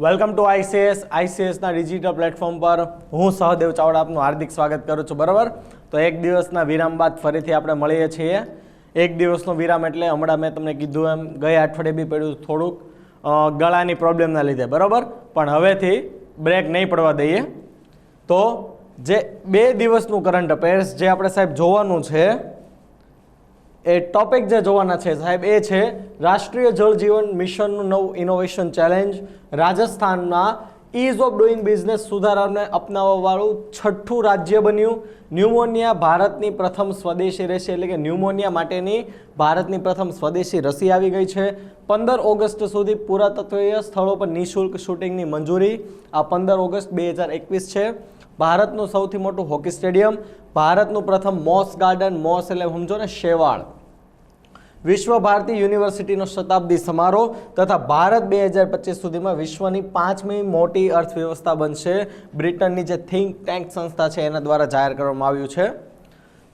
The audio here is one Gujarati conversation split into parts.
વેલકમ ટુ આઈસીએસના ડિજિટલ પ્લેટફોર્મ પર હું સહદેવ ચાવડા આપનું હાર્દિક સ્વાગત કરું છું. બરાબર, તો એક દિવસના વિરામ બાદ ફરીથી આપણે મળીએ છીએ. એક દિવસનો વિરામ એટલે હમણાં મેં તમને કીધું એમ ગયા અઠવાડિયે બી પડ્યું થોડુંક ગળાની પ્રોબ્લેમના લીધે, બરાબર, પણ હવેથી બ્રેક નહીં પડવા દઈએ. તો જે 2 દિવસનું કરંટ અફેર્સ જે આપણે સાહેબ જોવાનું છે, એ ટોપિક જે જોવાના છે સાહેબ એ છે રાષ્ટ્રીય જળ જીવન મિશનનું નવું ઇનોવેશન ચેલેન્જ. રાજસ્થાનના ઇઝ ઓફ ડુઈંગ બિઝનેસ સુધારાને અપનાવવાવાળું 6થું રાજ્ય બન્યું. ન્યુમોનિયા ભારતની પ્રથમ સ્વદેશી રસી એટલે કે ન્યુમોનિયા માટેની ભારતની પ્રથમ સ્વદેશી રસી આવી ગઈ છે. 15 ઓગસ્ટ સુધી પુરાતત્વીય સ્થળો પર નિઃશુલ્ક શૂટિંગની મંજૂરી. આ 15 ઓગસ્ટ 2021 છે. ભારતનું સૌથી મોટું હોકી સ્ટેડિયમ, ભારતનું પ્રથમ મોસ ગાર્ડન, મોસ એટલે સમજો ને શેવાળ, વિશ્વ ભારતી યુનિવર્સિટીનો શતાબ્દી સમારોહ તથા ભારત 2025 સુધીમાં વિશ્વની 5મી મોટી અર્થવ્યવસ્થા બનશે. બ્રિટનની જે થિંક ટેન્ક સંસ્થા છે એના દ્વારા જાહેર કરવામાં આવ્યું છે.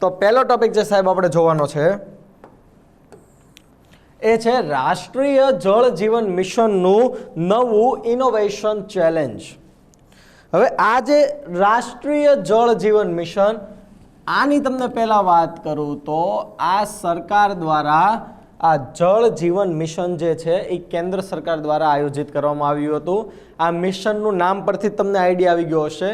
તો પહેલો ટોપિક જે સાહેબ આપણે જોવાનો છે એ છે રાષ્ટ્રીય જળ જીવન મિશનનું નવું ઇનોવેશન ચેલેન્જ. હવે આ જે રાષ્ટ્રીય જળ જીવન મિશન, આની તમને પહેલાં વાત કરું તો આ સરકાર દ્વારા આ જળ જીવન મિશન જે છે એ કેન્દ્ર સરકાર દ્વારા આયોજિત કરવામાં આવ્યું હતું. આ મિશનનું નામ પરથી તમને આઈડિયા આવી ગયો હશે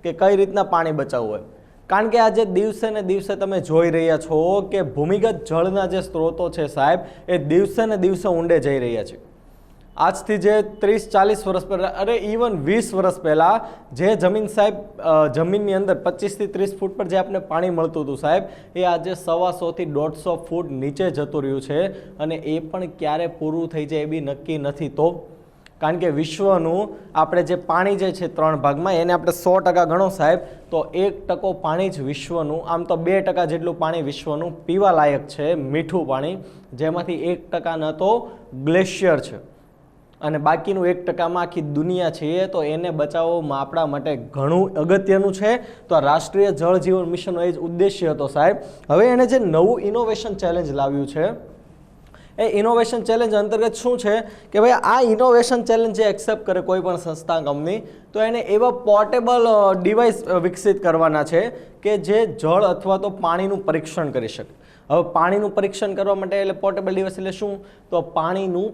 કે કઈ રીતના પાણી બચાવવું હોય. કારણ કે આજે દિવસે ને દિવસે તમે જોઈ રહ્યા છો કે ભૂમિગત જળના જે સ્ત્રોતો છે સાહેબ એ દિવસે ને દિવસે ઊંડે જઈ રહ્યા છે. આજથી જે 30-40 વર્ષ પહેલાં, અરે ઇવન 20 વર્ષ પહેલાં જે જમીન સાહેબ જમીનની અંદર 25 થી 30 ફૂટ પર જે આપણે પાણી મળતું હતું સાહેબ, એ આજે 125 થી 150 ફૂટ નીચે જતું રહ્યું છે. અને એ પણ ક્યારે પૂરું થઈ જાય એ બી નક્કી નથી. તો કારણ કે વિશ્વનું આપણે જે પાણી જે છે 3 ભાગમાં, એને આપણે 100% ગણો સાહેબ, તો 1% પાણી જ વિશ્વનું, આમ તો 2% જેટલું પાણી વિશ્વનું પીવા લાયક છે, મીઠું પાણી, જેમાંથી 1% ન તો ગ્લેશિયર છે અને બાકીનું 1%માં આખી દુનિયા છે. તો એને બચાવવામાં આપણા માટે ઘણું અગત્યનું છે. તો આ રાષ્ટ્રીય જળ જીવન મિશનનો એ જ ઉદ્દેશ્ય હતો સાહેબ. હવે એને જે નવું ઇનોવેશન ચેલેન્જ લાવ્યું છે, એ ઇનોવેશન ચેલેન્જ અંતર્ગત શું છે કે ભાઈ આ ઇનોવેશન ચેલેન્જ જે એક્સેપ્ટ કરે કોઈ પણ સંસ્થા કંપની, તો એને એવા પોર્ટેબલ ડિવાઇસ વિકસિત કરવાના છે કે જે જળ અથવા તો પાણીનું પરીક્ષણ કરી શકે. હવે પાણીનું પરીક્ષણ કરવા માટે એટલે પોર્ટેબલ ડિવાઇસ એટલે શું, તો પાણીનું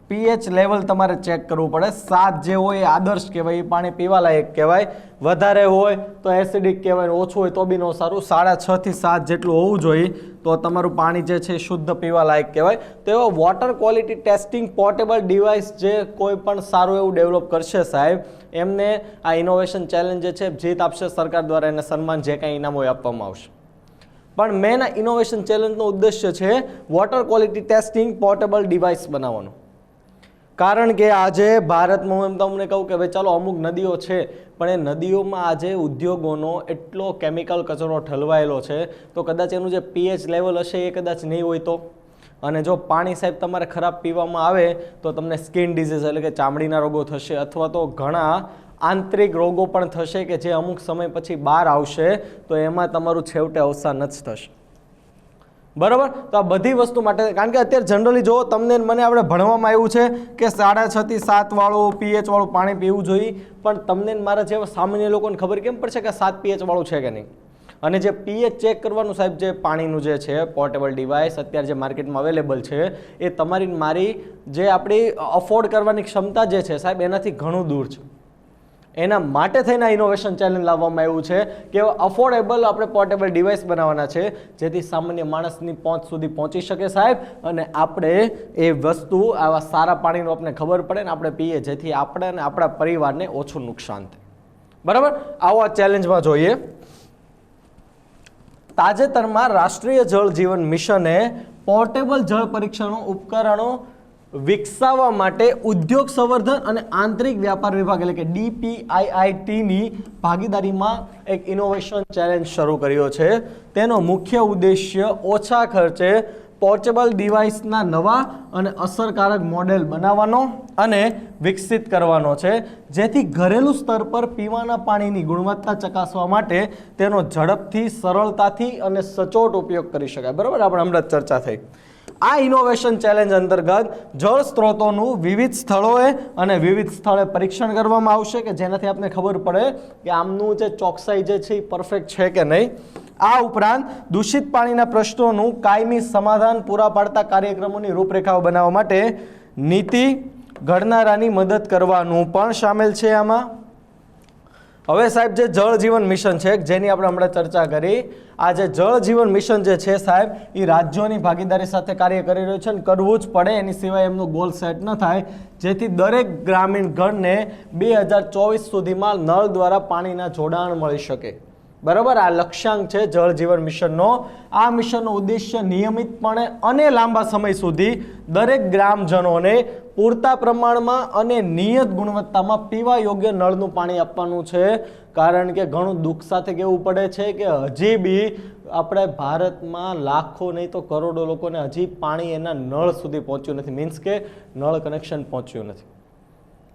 પીએચ લેવલ તમારે ચેક કરવું પડે. 7 જે હોય એ આદર્શ કહેવાય, એ પાણી પીવા લાયક કહેવાય. વધારે હોય તો એસિડિક કહેવાય, ઓછું હોય તો બી ન સારું. 6.5 થી 7 જેટલું હોવું જોઈએ તો તમારું પાણી જે છે શુદ્ધ પીવા લાયક કહેવાય. તો એવા water quality testing portable device જે કોઈ પણ સારું એવું ડેવલપ કરશે સાહેબ, એમને આ ઇનોવેશન ચેલેન્જ જે છે જીત આપશે સરકાર દ્વારા, એને સન્માન જે કાંઈ ઇનામ હોય આપવામાં આવશે. પણ મેન આ ઇનોવેશન ચેલેન્જનો ઉદ્દેશ્ય છે water quality testing portable device બનાવવાનો. કારણ કે આજે ભારતમાં હું એમ તમને કહું કે ભાઈ ચાલો અમુક નદીઓ છે, પણ એ નદીઓમાં આજે ઉદ્યોગોનો એટલો કેમિકલ કચરો ઠલવાયેલો છે, તો કદાચ એનું જે પીએચ લેવલ હશે એ કદાચ નહીં હોય તો. અને જો પાણી સાહેબ તમારે ખરાબ પીવામાં આવે તો તમને સ્કિન ડિઝીઝ એટલે કે ચામડીના રોગો થશે, અથવા તો ઘણા આંતરિક રોગો પણ થશે કે જે અમુક સમય પછી બહાર આવશે, તો એમાં તમારું છેવટે અવસાન જ થશે. બરાબર, તો આ બધી વસ્તુ માટે, કારણ કે અત્યારે જનરલી જો તમને મને આપણે ભણવામાં આવ્યું છે કે 6.5 થી 7 વાળું પીએચ વાળું પાણી પીવું જોઈએ, પણ તમને મારા જેવા સામાન્ય લોકોને ખબર કેમ પડશે કે 7 પીએચ વાળું છે કે નહીં? અને જે પીએચ ચેક કરવાનું સાહેબ, જે પાણીનું જે છે પોર્ટેબલ ડિવાઇસ અત્યારે જે માર્કેટમાં અવેલેબલ છે, એ તમારી મારી જે આપણી અફોર્ડ કરવાની ક્ષમતા જે છે સાહેબ એનાથી ઘણું દૂર છે. એના માટે થઈને ઇનોવેશન ચેલેન્જ લાવવામાં આવ્યું છે કે અફોર્ડેબલ આપણે પોર્ટેબલ ડિવાઇસ બનાવવાના છે, જેથી સામાન્ય માણસની પહોંચ સુધી પહોંચી શકે સાહેબ, અને આપણે એ વસ્તુ આવા સારા પાણીનું આપણે ખબર પડે ને આપણે પીએ, જેથી આપણે અને આપણા પરિવારને ઓછું નુકસાન થાય. બરાબર, આવો આ ચેલેન્જમાં જોઈએ. તાજેતરમાં રાષ્ટ્રીય જળ જીવન મિશને પોર્ટેબલ જળ પરીક્ષણ ઉપકરણો વિકસાવવા માટે ઉદ્યોગ સંવર્ધન અને આંતરિક વ્યાપાર વિભાગ એટલે કે DPIITની ભાગીદારીમાં એક ઇનોવેશન ચેલેન્જ શરૂ કર્યો છે. તેનો મુખ્ય ઉદ્દેશ્ય ઓછા ખર્ચે પોર્ટેબલ ડિવાઇસના નવા અને અસરકારક મોડેલ બનાવવાનો અને વિકસિત કરવાનો છે, જેથી ઘરેલું સ્તર પર પીવાના પાણીની ગુણવત્તા ચકાસવા માટે તેનો ઝડપથી, સરળતાથી અને સચોટ ઉપયોગ કરી શકાય. બરાબર, આપણે હમણાં ચર્ચા થઈ. આ ઇનોવેશન ચેલેન્જ અંતર્ગત જળ સ્ત્રોતોનું વિવિધ સ્થળોએ અને વિવિધ સ્થળે પરીક્ષણ કરવામાં આવશે કે જેનાથી આપને ખબર પડે કે આમનું જે ચોકસાઈ જે છે એ પરફેક્ટ છે કે નહીં. આ ઉપરાંત દૂષિત પાણીના પ્રશ્નોનું કાયમી સમાધાન પૂરા પાડતા કાર્યક્રમોની રૂપરેખાઓ બનાવવા માટે નીતિ ઘડનારાની મદદ કરવાનું પણ સામેલ છે આમાં. હવે સાહેબ જે જળ જીવન મિશન છે જેની આપણે હમણાં ચર્ચા કરી, આ જે જળ જીવન મિશન જે છે સાહેબ એ રાજ્યોની ભાગીદારી સાથે કાર્ય કરી રહ્યું છે અને કરવું જ પડે, એની સિવાય એમનો ગોલ સેટ ન થાય, જેથી દરેક ગ્રામીણ ઘરને 2024 સુધીમાં નળ દ્વારા પાણીના જોડાણ મળી શકે. બરાબર, આ લક્ષ્યાંક છે જળ જીવન મિશનનો. આ મિશનનો ઉદ્દેશ્ય નિયમિતપણે અને લાંબા સમય સુધી દરેક ગ્રામજનોને પૂરતા પ્રમાણમાં અને નિયત ગુણવત્તામાં પીવા યોગ્ય નળનું પાણી આપવાનું છે. કારણ કે ઘણું દુઃખ સાથે કહેવું પડે છે કે હજી બી આપણે ભારતમાં લાખો નહીં તો કરોડો લોકોને હજી પાણી એના નળ સુધી પહોંચ્યું નથી, મીન્સ કે નળ કનેક્શન પહોંચ્યું નથી.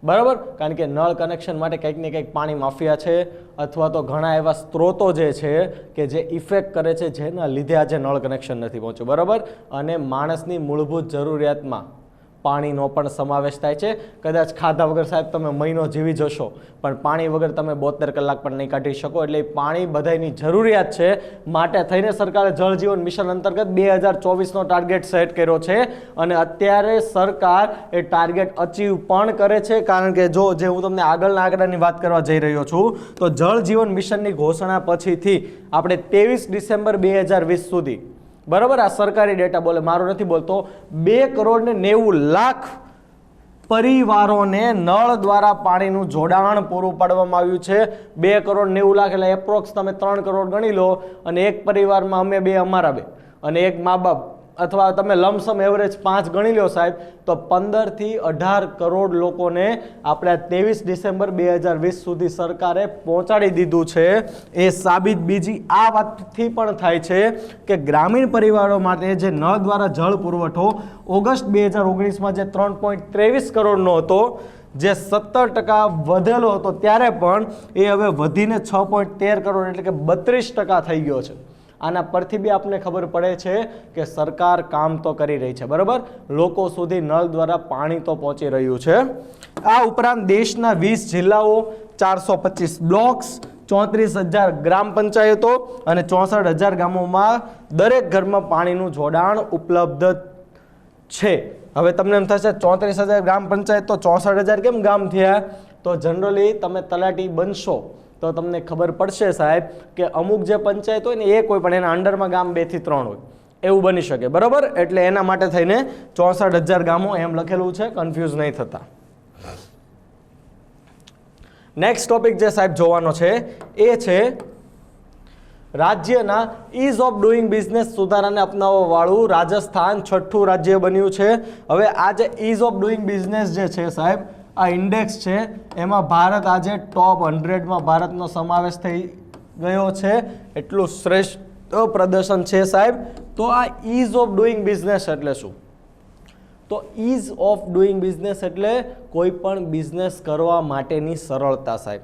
બરાબર, કારણ કે નળ કનેક્શન માટે કંઈક ને કંઈક પાણી માફિયા છે અથવા તો ઘણા એવા સ્ત્રોતો જે છે કે જે ઇફેક્ટ કરે છે જેના લીધે આજે નળ કનેક્શન નથી પહોંચ્યું. બરાબર, અને માણસની મૂળભૂત જરૂરિયાતમાં પાણીનો પણ સમાવેશ થાય છે. કદાચ ખાધા વગર સાહેબ તમે મહિનો જીવી જશો પણ પાણી વગર તમે 72 કલાક પણ નહીં કાઢી શકો. એટલે પાણી બધાની જરૂરિયાત છે. માટે થઈને સરકારે જળ જીવન મિશન અંતર્ગત 2024નો ટાર્ગેટ સેટ કર્યો છે અને અત્યારે સરકાર એ ટાર્ગેટ અચીવ પણ કરે છે. કારણ કે જો જે હું તમને આગળના આંકડાની વાત કરવા જઈ રહ્યો છું તો જળ જીવન મિશનની ઘોષણા પછીથી આપણે 23 ડિસેમ્બર 2020 સુધી, બરાબર, આ સરકારી ડેટા બોલે, મારો નથી બોલતો, 2,90,00,000 પરિવારોને નળ દ્વારા પાણીનું જોડાણ પૂરું પાડવામાં આવ્યું છે. 2,90,00,000 એટલે એપ્રોક્સ તમે 3 કરોડ ગણી લો અને એક પરિવારમાં અમે બે, અમારા બે અને એક મા બાપ, અથવા તમે લમસમ એવરેજ 5 ગણી લો સાહેબ, તો 15 થી 18 કરોડ લોકોને આપણે 23 ડિસેમ્બર 2020 સુધી સરકારે પહોંચાડી દીધું છે. એ સાબિત બીજી આ વાતથી પણ થાય છે કે ગ્રામીણ પરિવારો માટે જે નળ દ્વારા જળ પુરવઠો ઓગસ્ટ 2019માં જે 3.23 કરોડનો હતો, જે 17% વધેલો હતો, ત્યારે પણ એ હવે વધીને 6.13 કરોડ એટલે કે 32% થઈ ગયો છે. આના પરથી બી આપને ખબર પડે છે કે સરકાર કામ તો કરી રહી છે. બરાબર, લોકો સુધી નળ દ્વારા પાણી તો પહોંચી રહ્યું છે. આ ઉપરાંત દેશના 20 જિલ્લાઓ, 425 બ્લોક્સ, 34,000 ગ્રામ પંચાયતો અને 64,000 ગામોમાં દરેક ઘરમાં પાણીનું જોડાણ ઉપલબ્ધ છે. હવે તમને એમ થશે 34,000 ગ્રામ પંચાયત તો 64,000 કેમ ગામ થયા? તો જનરલી તમે તલાટી બનશો તો તમને ખબર પડશે સાહેબ કે અમુક જે પંચાયત હોય ને એ કોઈ પણ એના અંડરમાં ગામ 2 થી 3 હોય એવું બની શકે. બરાબર, એટલે એના માટે થઈને 64,000 ગામો એમ લખેલું છે, કન્ફ્યુઝ નહીં થતા. નેક્સ્ટ ટોપિક જે સાહેબ જોવાનો છે એ છે રાજ્યના ઇઝ ઓફ ડુઈંગ બિઝનેસ સુધારાને અપનાવવા વાળું રાજસ્થાન 6થું રાજ્ય બન્યું છે. હવે આ જે ઇઝ ઓફ ડુઈંગ બિઝનેસ જે છે સાહેબ, આ ઇન્ડેક્સ છે, એમાં ભારત આજે ટોપ 100માં ભારતનો સમાવેશ થઈ ગયો છે. એટલું શ્રેષ્ઠ પ્રદર્શન છે સાહેબ. તો આ ઇઝ ઓફ ડુઈંગ બિઝનેસ એટલે શું? તો ઇઝ ઓફ ડુઈંગ બિઝનેસ એટલે કોઈ પણ બિઝનેસ કરવા માટેની સરળતા સાહેબ.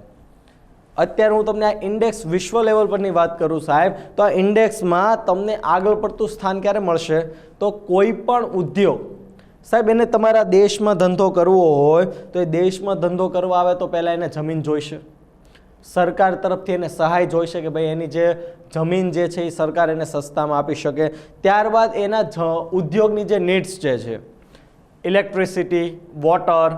અત્યારે હું તમને આ ઇન્ડેક્સ વિશ્વ લેવલ પરની વાત કરું સાહેબ, તો આ ઇન્ડેક્સમાં તમને આગળ પડતું સ્થાન ક્યારે મળશે? તો કોઈ પણ ઉદ્યોગ સાહેબ એને તમારા દેશમાં ધંધો કરવો હોય તો એ દેશમાં ધંધો કરવા આવે તો પહેલાં એને જમીન જોઈશે, સરકાર તરફથી એને સહાય જોઈશે કે ભાઈ એની જે જમીન જે છે એ સરકાર એને સસ્તામાં આપી શકે. ત્યારબાદ એના ઉદ્યોગની જે નીડ્સ જે છે, ઇલેક્ટ્રિસિટી, વોટર,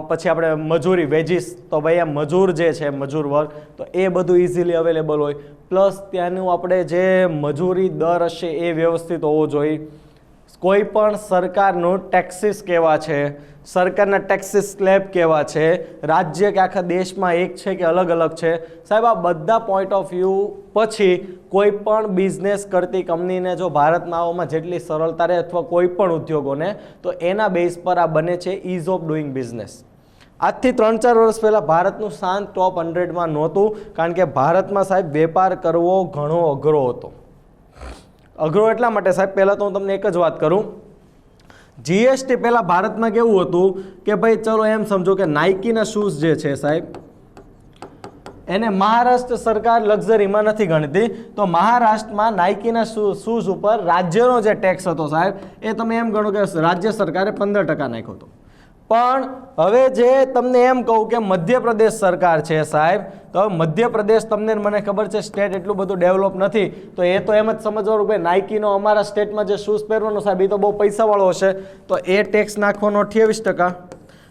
પછી આપણે મજૂરી, વેજીસ, તો ભાઈ આ મજૂર જે છે, મજૂર વર્ગ, તો એ બધું ઇઝીલી અવેલેબલ હોય. પ્લસ ત્યાંનું આપણે જે મજૂરી દર હશે એ વ્યવસ્થિત હોવો જોઈએ. કોઈ પણ સરકારનું ટેક્સીસ કેવા છે, સરકારના ટેક્સીસ સ્લેબ કેવા છે, રાજ્ય કે આખા દેશમાં એક છે કે અલગ અલગ છે સાહેબ, આ બધા પોઈન્ટ ઓફ વ્યૂ પછી કોઈ પણ બિઝનેસ કરતી કંપનીને જો ભારતમાં આવવામાં જેટલી સરળતા રહે અથવા કોઈ પણ ઉદ્યોગોને, તો એના બેઝ પર આ બને છે ઇઝ ઓફ ડુઈંગ બિઝનેસ. આજથી 3-4 વર્ષ પહેલાં ભારતનું સ્થાન ટોપ 100માં નહોતું, કારણ કે ભારતમાં સાહેબ વેપાર કરવો ઘણો અઘરો હતો. અઘરો એટલા માટે સાહેબ, પહેલાં તો હું તમને એક જ વાત કરું, જીએસટી પહેલાં ભારતમાં કેવું હતું કે ભાઈ ચલો એમ સમજો કે નાઇકીના શૂઝ જે છે સાહેબ, એને મહારાષ્ટ્ર સરકાર લક્ઝરીમાં નથી ગણતી. તો મહારાષ્ટ્રમાં નાઇકીના શૂઝ ઉપર રાજ્યનો જે ટેક્સ હતો સાહેબ એ તમે એમ ગણો કે રાજ્ય સરકારે 15% નાખ્યો હતો. પણ હવે જે તમને એમ કહું કે મધ્યપ્રદેશ સરકાર છે સાહેબ, તો મધ્યપ્રદેશ તમને મને ખબર છે સ્ટેટ એટલું બધું ડેવલપ નથી, તો એ તો એમ જ સમજવાનું કે નાઇકીનો અમારા સ્ટેટમાં જે શૂઝ પહેરવાનો સાહેબ એ તો બહુ પૈસાવાળો હશે, તો એ ટેક્સ નાખવાનો 28%.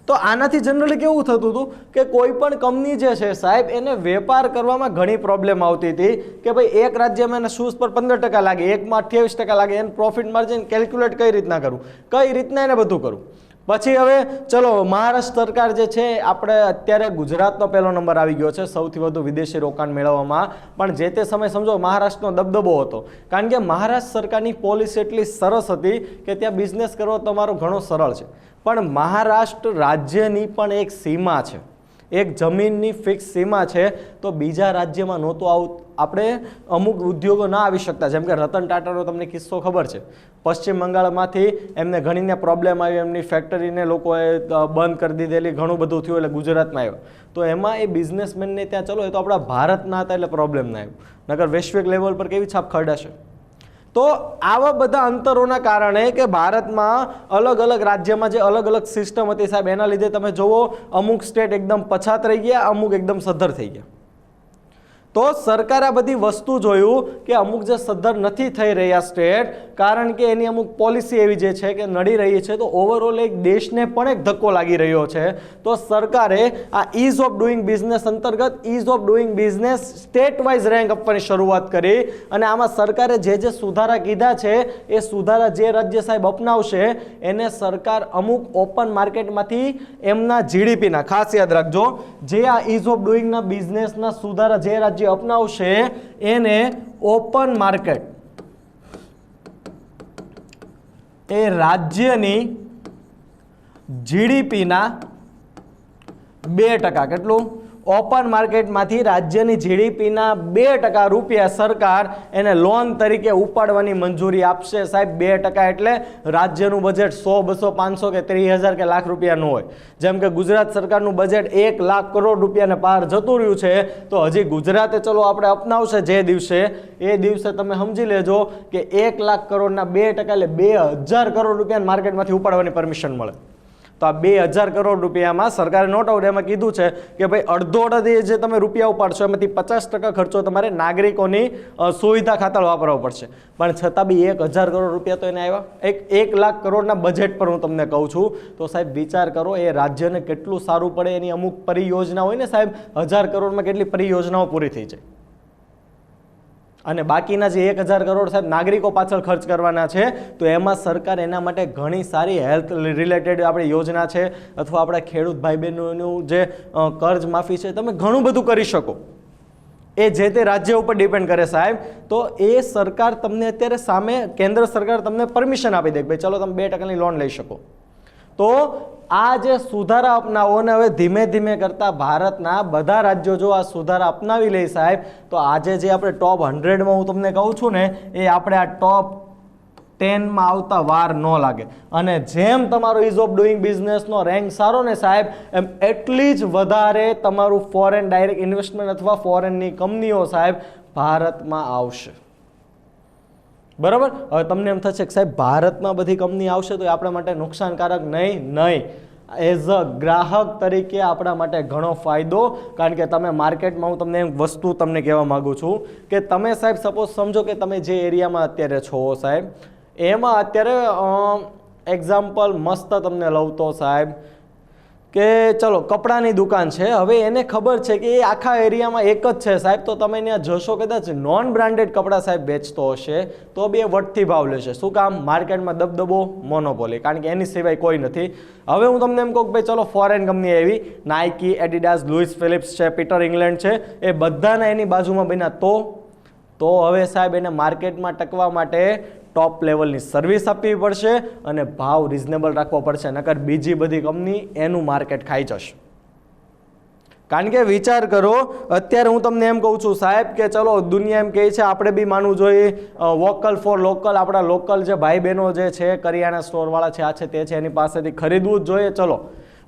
તો આનાથી જનરલી કેવું થતું હતું કે કોઈ પણ કંપની જે છે સાહેબ એને વેપાર કરવામાં ઘણી પ્રોબ્લેમ આવતી હતી કે ભાઈ એક રાજ્યમાં એને શૂઝ પર 15% લાગે, એકમાં 28% લાગે, એને પ્રોફિટ માર્જિન કેલ્ક્યુલેટ કઈ રીતના કરવું, કઈ રીતના એને બધું કરવું. પછી હવે ચલો મહારાષ્ટ્ર સરકાર જે છે, આપણે અત્યારે ગુજરાતનો પહેલો નંબર આવી ગયો છે સૌથી વધુ વિદેશી રોકાણ મેળવવામાં, પણ જે તે સમય સમજો મહારાષ્ટ્રનો દબદબો હતો, કારણ કે મહારાષ્ટ્ર સરકારની પોલિસી એટલી સરસ હતી કે ત્યાં બિઝનેસ કરવો તમારો ઘણો સરળ છે. પણ મહારાષ્ટ્ર રાજ્યની પણ એક સીમા છે, એક જમીનની ફિક્સ સીમા છે, તો બીજા રાજ્યમાં નહોતું આવું. આપણે અમુક ઉદ્યોગો ના આવી શકતા, જેમ કે રતન ટાટાનો તમને કિસ્સો ખબર છે, પશ્ચિમ બંગાળમાંથી એમને ઘણીને પ્રોબ્લેમ આવી, એમની ફેક્ટરીને લોકોએ બંધ કરી દીધેલી, ઘણું બધું થયું, એટલે ગુજરાતમાં આવ્યો. તો એમાં એ બિઝનેસમેનને ત્યાં ચલો એ તો આપણા ભારતના હતા એટલે પ્રોબ્લેમ ના આવ્યો, નકર વૈશ્વિક લેવલ પર કેવી છાપ ખરડાશે. તો આવા બધા અંતરોના કારણે કે ભારતમાં અલગ અલગ રાજ્યમાં જે અલગ અલગ સિસ્ટમ હતી સાહેબ, એના લીધે તમે જુઓ અમુક સ્ટેટ એકદમ પછાત રહી ગયા, અમુક એકદમ સદ્ધર થઈ ગયા. તો સરકારે આ બધી વસ્તુ જોયું કે અમુક જે સદ્ધર નથી થઈ રહ્યા સ્ટેટ, કારણ કે એની અમુક પોલિસી એવી જે છે કે નડી રહી છે, તો ઓવરઓલ એક દેશને પણ એક ધક્કો લાગી રહ્યો છે. તો સરકારે આ ઇઝ ઓફ ડુઈંગ બિઝનેસ અંતર્ગત ease of doing business state wise rank આપવાની શરૂઆત કરી, અને આમાં સરકારે જે સુધારા કીધા છે એ સુધારા જે રાજ્ય સાહેબ અપનાવશે એને સરકાર અમુક ઓપન માર્કેટમાંથી એમના જીડીપીના, ખાસ યાદ રાખજો, જે આ ઇઝ ઓફ ડુઈંગના બિઝનેસના સુધારા જે રાજ્ય અપનાવશે એને ઓપન માર્કેટ એ રાજ્યની જીડીપીના 2%, કેટલું ઓપન માર્કેટમાંથી રાજ્યની જીડીપીના 2% રૂપિયા સરકાર એને લોન તરીકે ઉપાડવાની મંજૂરી આપશે સાહેબ. 2% એટલે રાજ્યનું બજેટ 100, 200, 500 કે 30,000 કે લાખ રૂપિયાનું હોય. જેમ કે ગુજરાત સરકારનું બજેટ 1 લાખ કરોડ રૂપિયાને પાર જતું રહ્યું છે, તો હજી ગુજરાતે ચલો આપણે અપનાવશે જે દિવસે, એ દિવસે તમે સમજી લેજો કે 1 લાખ કરોડના 2% એટલે 2,000 કરોડ રૂપિયા માર્કેટમાંથી ઉપાડવાની પરમિશન મળે. તો આ 2,000 કરોડ રૂપિયામાં સરકારે નોટ આઉટ એમાં કીધું છે કે ભાઈ અડધો જે તમે રૂપિયા ઉપાડશો એમાંથી 50% ખર્ચો તમારે નાગરિકોની સુવિધા ખાતર વાપરવો પડશે. પણ છતાં બી 1,000 કરોડ રૂપિયા તો એને આવ્યા. 1 લાખ કરોડના બજેટ પર હું તમને કહું છું, તો સાહેબ વિચાર કરો એ રાજ્યને કેટલું સારું પડે. એની અમુક પરિયોજના હોય ને સાહેબ, 1,000 કરોડમાં કેટલી પરિયોજનાઓ પૂરી થઈ જાય, અને બાકીના જે 1,000 કરોડ સાહેબ નાગરિકો પાછળ ખર્ચ કરવાના છે, તો એમાં સરકાર એના માટે ઘણી સારી હેલ્થ રિલેટેડ આપણી યોજના છે, અથવા આપણા ખેડૂત ભાઈ બહેનોનું જે કર્જ માફી છે, તમે ઘણું બધું કરી શકો. એ જે તે રાજ્ય ઉપર ડિપેન્ડ કરે સાહેબ. તો એ સરકાર તમને અત્યારે સામે કેન્દ્ર સરકાર તમને પરમિશન આપી દે ભાઈ ચલો તમે 2%ની લોન લઈ શકો. તો આ જે સુધારા અપનાવો, ને હવે ધીમે ધીમે કરતા ભારતના બધા રાજ્યો જો આ સુધારા અપનાવી લે સાહેબ, તો આજે જે આપણે ટોપ 100માં હું તમને કહું છું ને, એ આપણે આ ટોપ 10માં આવતા વાર ન લાગે. અને જેમ તમારો ઇઝ ઓફ ડુઈંગ બિઝનેસનો રેન્ક સારો ને સાહેબ, એમ એટલી જ વધારે તમારું ફોરેન ડાયરેક્ટ ઇન્વેસ્ટમેન્ટ અથવા ફોરેનની કંપનીઓ સાહેબ ભારતમાં આવશે. બરાબર. હવે તમને એમ થશે કે સાહેબ ભારતમાં બધી કંપની આવશે તો એ આપણા માટે નુકસાનકારક નહીં. એઝ અ ગ્રાહક તરીકે આપણા માટે ઘણો ફાયદો, કારણ કે તમે માર્કેટમાં, હું તમને એક વસ્તુ તમને કહેવા માગું છું કે તમે સાહેબ સપોઝ સમજો કે તમે જે એરિયામાં અત્યારે છો સાહેબ, એમાં અત્યારે એક્ઝામ્પલ મસ્ત તમને લઉં તો સાહેબ કે ચલો કપડાની દુકાન છે, હવે એને ખબર છે કે એ આખા એરિયામાં એક જ છે સાહેબ, તો તમે ત્યાં જશો, કદાચ નોન બ્રાન્ડેડ કપડાં સાહેબ વેચતો હશે તો બી એ વટથી ભાવ લેશે. શું કામ? માર્કેટમાં દબદબો, મોનોપોલી, કારણ કે એની સિવાય કોઈ નથી. હવે હું તમને એમ કહું કે ભાઈ ચલો ફોરેન કંપની એવી નાઇકી, એડિડાસ, લુઈસ ફિલિપ્સ છે, પીટર ઇંગ્લેન્ડ છે, એ બધાના એની બાજુમાં બન્યા, તો હવે સાહેબ એને માર્કેટમાં ટકવા માટે ટોપ લેવલની સર્વિસ આપવી પડશે અને ભાવ રિઝનેબલ રાખવો પડશે, નકર બીજી બધી કંપની એનું માર્કેટ ખાઈ જશે. કારણ કે વિચાર કરો, અત્યારે હું તમને એમ કહું છું સાહેબ કે ચલો દુનિયા એમ કહે છે, આપણે બી માનવું જોઈએ વોકલ ફોર લોકલ, આપણા લોકલ જે ભાઈ બહેનો જે છે કરિયાણા સ્ટોરવાળા છે, આ છે તે છે, એની પાસેથી ખરીદવું જ જોઈએ. ચલો,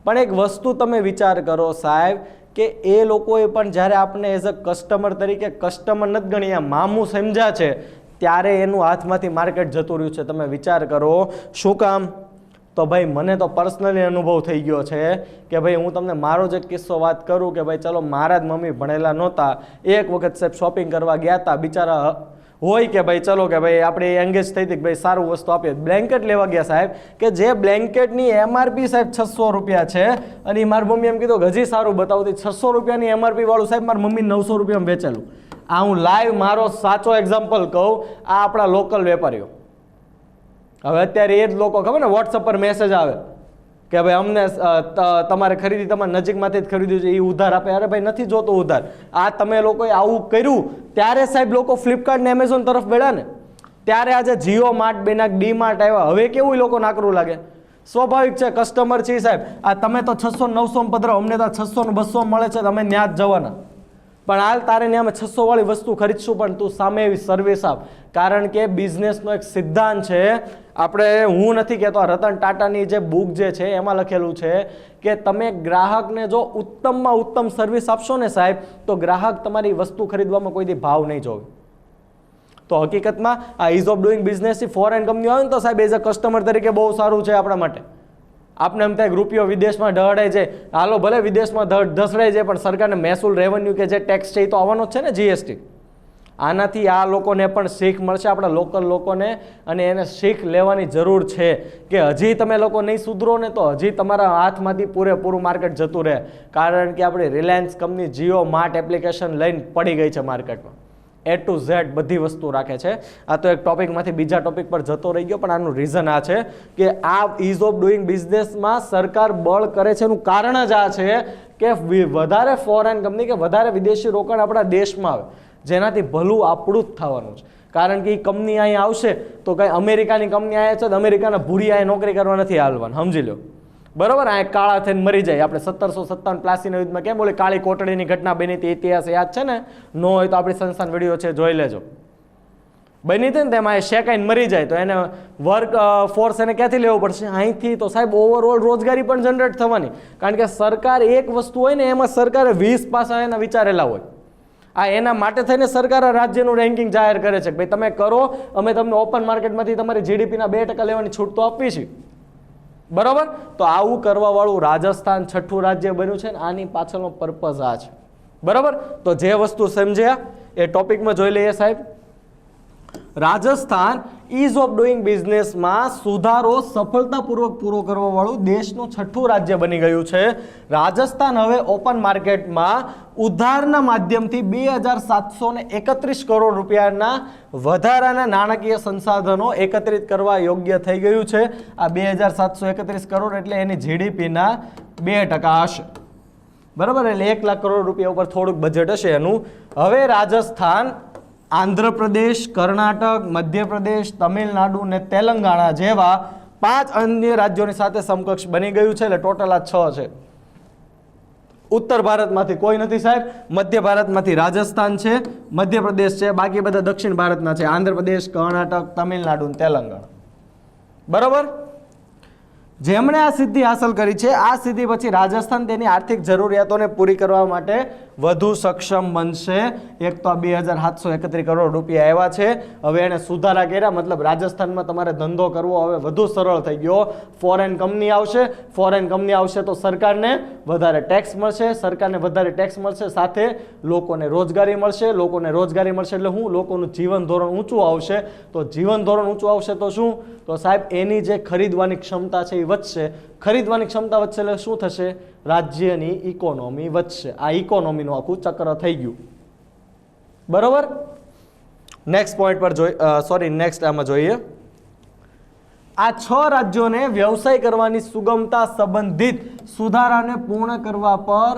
પણ એક વસ્તુ તમે વિચાર કરો સાહેબ કે એ લોકોએ પણ જ્યારે આપણે એઝ અ કસ્ટમર તરીકે કસ્ટમર નથી ગણી, મામું સમજ્યા છે, ત્યારે એનું હાથમાંથી માર્કેટ જતું રહ્યું છે. તમે વિચાર કરો શું કામ? તો ભાઈ મને તો પર્સનલી અનુભવ થઈ ગયો છે કે ભાઈ હું તમને મારો જ એક કિસ્સો વાત કરું કે ભાઈ ચલો મારા જ મમ્મી ભણેલા નહોતા, એક વખત સાહેબ શોપિંગ કરવા ગયા હતા, બિચારા હોય કે ભાઈ ચલો કે ભાઈ આપણે એંગેજ થઈ હતી કે ભાઈ સારું વસ્તુ આપીએ, બ્લેન્કેટ લેવા ગયા સાહેબ, કે જે બ્લેન્કેટની એમઆરપી સાહેબ 600 રૂપિયા છે અને મારી મમ્મી એમ કીધું હજી સારું બતાવતી 600 રૂપિયાની એમઆરપી વાળું સાહેબ મારી મમ્મી 900 રૂપિયામાં વેચેલું. આ હું લાઈવ મારો સાચો એક્ઝામ્પલ કહું, આ આપણા લોકલ વેપારીઓ. હવે અત્યારે એ જ લોકો ખબર ને વોટ્સઅપ પર મેસેજ આવે કે ભાઈ અમને તમારે ખરીદી તમારા નજીકમાંથી જ ખરીદ્યું છે, એ ઉધાર આપે. અરે ભાઈ નથી જોતો ઉધાર. આ તમે લોકોએ આવું કર્યું ત્યારે સાહેબ લોકો ફ્લિપકાર્ટ ને એમેઝોન તરફ વળ્યા ને, ત્યારે આજે જીઓ માર્ટ બેનાક ડી માર્ટ આવ્યા. હવે કેવું લોકો નાકરું લાગે? સ્વાભાવિક છે, કસ્ટમર છે સાહેબ. આ તમે તો 600-900 પધરો, અમને તો 600-200 મળે છે, તમે ત્યાં જ જવાના. પણ હાલ તારે ને અમે 600 વાળી વસ્તુ ખરીદશું, પણ તું સામે એવી સર્વિસ આપ. કારણ કે બિઝનેસનો એક સિદ્ધાંત છે, આપણે હું નથી કહેતો, રતન ટાટાની જે બુક જે છે એમાં લખેલું છે કે તમે ગ્રાહકને જો ઉત્તમમાં ઉત્તમ સર્વિસ આપશો ને સાહેબ, તો ગ્રાહક તમારી વસ્તુ ખરીદવામાં કોઈ દી ભાવ નહીં જોવે. તો હકીકતમાં આ ઇઝ ઓફ ડુઈંગ બિઝનેસથી ફોરેન કંપનીઓ આવે ને તો સાહેબ એઝ અ કસ્ટમર તરીકે બહુ સારું છે આપણા માટે. આપણે એમ થાય રૂપિયો વિદેશમાં ઢળાય છે, હાલો ભલે વિદેશમાં ધસડાય છે, પણ સરકારને મહેસૂલ રેવન્યુ કે જે ટેક્સ છે એ તો આવવાનો જ છે ને, જીએસટી. આનાથી આ લોકોને પણ શીખ મળશે, આપણા લોકલ લોકોને, અને એને શીખ લેવાની જરૂર છે કે હજી તમે લોકો નહીં સુધરો ને તો હજી તમારા હાથમાંથી પૂરેપૂરું માર્કેટ જતું રહે. કારણ કે આપણી Reliance company Jio Mart application લઈને પડી ગઈ છે માર્કેટમાં. A to Z બધી વસ્તુ રાખે છે. આ તો એક ટોપિકમાંથી બીજા ટોપિક પર જતો રહી ગયો, પણ આનું રીઝન આ છે કે આ ઇઝ ઓફ ડુઈંગ બિઝનેસમાં સરકાર બળ કરે છે એનું કારણ જ આ છે કે વધારે ફોરેન કંપની કે વધારે વિદેશી રોકાણ આપણા દેશમાં આવે, જેનાથી ભલું આપણું જ થવાનું છે. કારણ કે એ કંપની અહીંયા આવશે તો કંઈ અમેરિકાની કંપની આવ્યા છે તો અમેરિકાના ભૂરી અહીંયા નોકરી કરવા નથી હાલવાનું, સમજી લો. બરોબર, આ કાળા થઈને મરી જાય. આપણે 1757 પ્લાસીના યુદ્ધમાં કેમ બોલે કાળી કોટડીની ઘટના બની હતી, ઇતિહાસ યાદ છે ને? નો હોય તો આપણી સંસ્થાન વિડીયો છે, જોઈ લેજો. બની હતી ને તેમાં એ શેકાઈને મરી જાય તો એને વર્ક ફોર્સ એને ક્યાંથી લેવું પડશે? અહીંથી. તો સાહેબ ઓવરઓલ રોજગારી પણ જનરેટ થવાની. કારણ કે સરકાર એક વસ્તુ હોય ને એમાં સરકારે 20 પાસા એના વિચારેલા હોય. આ એના માટે થઈને સરકાર રાજ્યનું રેન્કિંગ જાહેર કરે છે કે ભાઈ તમે કરો, અમે તમને ઓપન માર્કેટમાંથી તમારી જીડીપીના 2% લેવાની છૂટ તો આપવી છે. બરાબર, તો આવું કરવા વાળું રાજસ્થાન 6થું રાજ્ય બન્યું છે ને આની પાછળનો પર્પઝ આ છે. બરાબર, તો જે વસ્તુ સમજ્યા એ ટોપિકમાં જોઈ લઈએ સાહેબ. રાજસ્થાન ઇઝ ઓફ ડુઈંગ બિઝનેસમાં સુધારો સફળતાપૂર્વક પૂરો કરવા વાળું દેશનું 6થું રાજ્ય બની ગયું છે. રાજસ્થાન હવે ઓપન માર્કેટમાં ઉધારના માધ્યમથી 2731 કરોડ રૂપિયાના વધારાના નાણાકીય સંસાધનો એકત્રિત કરવા યોગ્ય થઈ ગયું છે. આ 2731 કરોડ એટલે એની જીડીપીના 2% હશે. બરાબર, એટલે 1 લાખ કરોડ રૂપિયા ઉપર થોડુંક બજેટ હશે એનું. હવે રાજસ્થાન આંધ્રપ્રદેશ, કર્ણાટક, મધ્યપ્રદેશ, તમિલનાડુ અને તેલંગાણા જેવા 5 અન્ય રાજ્યોની સાથે સમકક્ષ બની ગયું છે. એટલે ટોટલ આ 6 છે. ઉત્તર ભારતમાંથી કોઈ નથી સાહેબ, મધ્ય ભારતમાંથી રાજસ્થાન છે, મધ્યપ્રદેશ છે, બાકી બધા દક્ષિણ ભારતના છે, આંધ્રપ્રદેશ, કર્ણાટક, તમિલનાડુ અને તેલંગાણા. બરાબર, જેમણે આ સિદ્ધિ હાંસલ કરી છે, આ સિદ્ધિ પછી રાજસ્થાન તેની આર્થિક જરૂરિયાતોને પૂરી કરવા માટે વધુ સક્ષમ બનશે. એક તો 2731 કરોડ રૂપિયા આવ્યા છે, હવે એને સુધારા કર્યા, મતલબ રાજસ્થાનમાં તમારે ધંધો કરવો હવે વધુ સરળ થઈ ગયો. ફોરેન કંપની આવશે, ફોરેન કંપની આવશે તો સરકારને વધારે ટેક્સ મળશે, સરકારને વધારે ટેક્સ મળશે, સાથે લોકોને રોજગારી મળશે, લોકોને રોજગારી મળશે એટલે શું? લોકોનું જીવન ધોરણ ઊંચું આવશે. તો જીવન ધોરણ ઊંચું આવશે તો શું? તો સાહેબ એની જે ખરીદવાની ક્ષમતા છે એ વધશે. ખરીદવાની ક્ષમતા વધશે એટલે શું થશે? રાજ્યની ઇકોનોમી વધશે. આ ઇકોનોમીનું આખું ચક્ર થઈ ગયું. બરોબર, નેક્સ્ટ પોઈન્ટ પર નેક્સ્ટ આમાં જોઈએ. આ 6 રાજ્યોને વ્યવસાય કરવાની સુગમતા સંબંધિત સુધારાને પૂર્ણ કરવા પર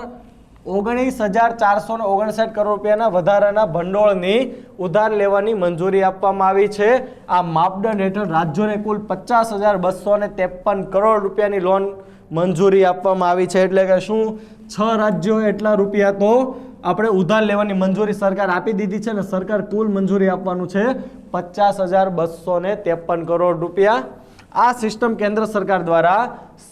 19,459 કરોડ રૂપિયાના વધારાના ભંડોળની ઉધાર લેવાની મંજૂરી આપવામાં આવી છે. આ માપદંડ હેઠળ રાજ્યોને કુલ 50,253 કરોડ રૂપિયાની લોન મંજૂરી આપવામાં આવી છે. એટલે કે શું? 6 રાજ્યો એટલા રૂપિયા તો આપણે ઉધાર લેવાની મંજૂરી સરકાર આપી દીધી છે ને સરકાર કુલ મંજૂરી આપવાનું છે 50,253 કરોડ રૂપિયા. આ સિસ્ટમ કેન્દ્ર સરકાર દ્વારા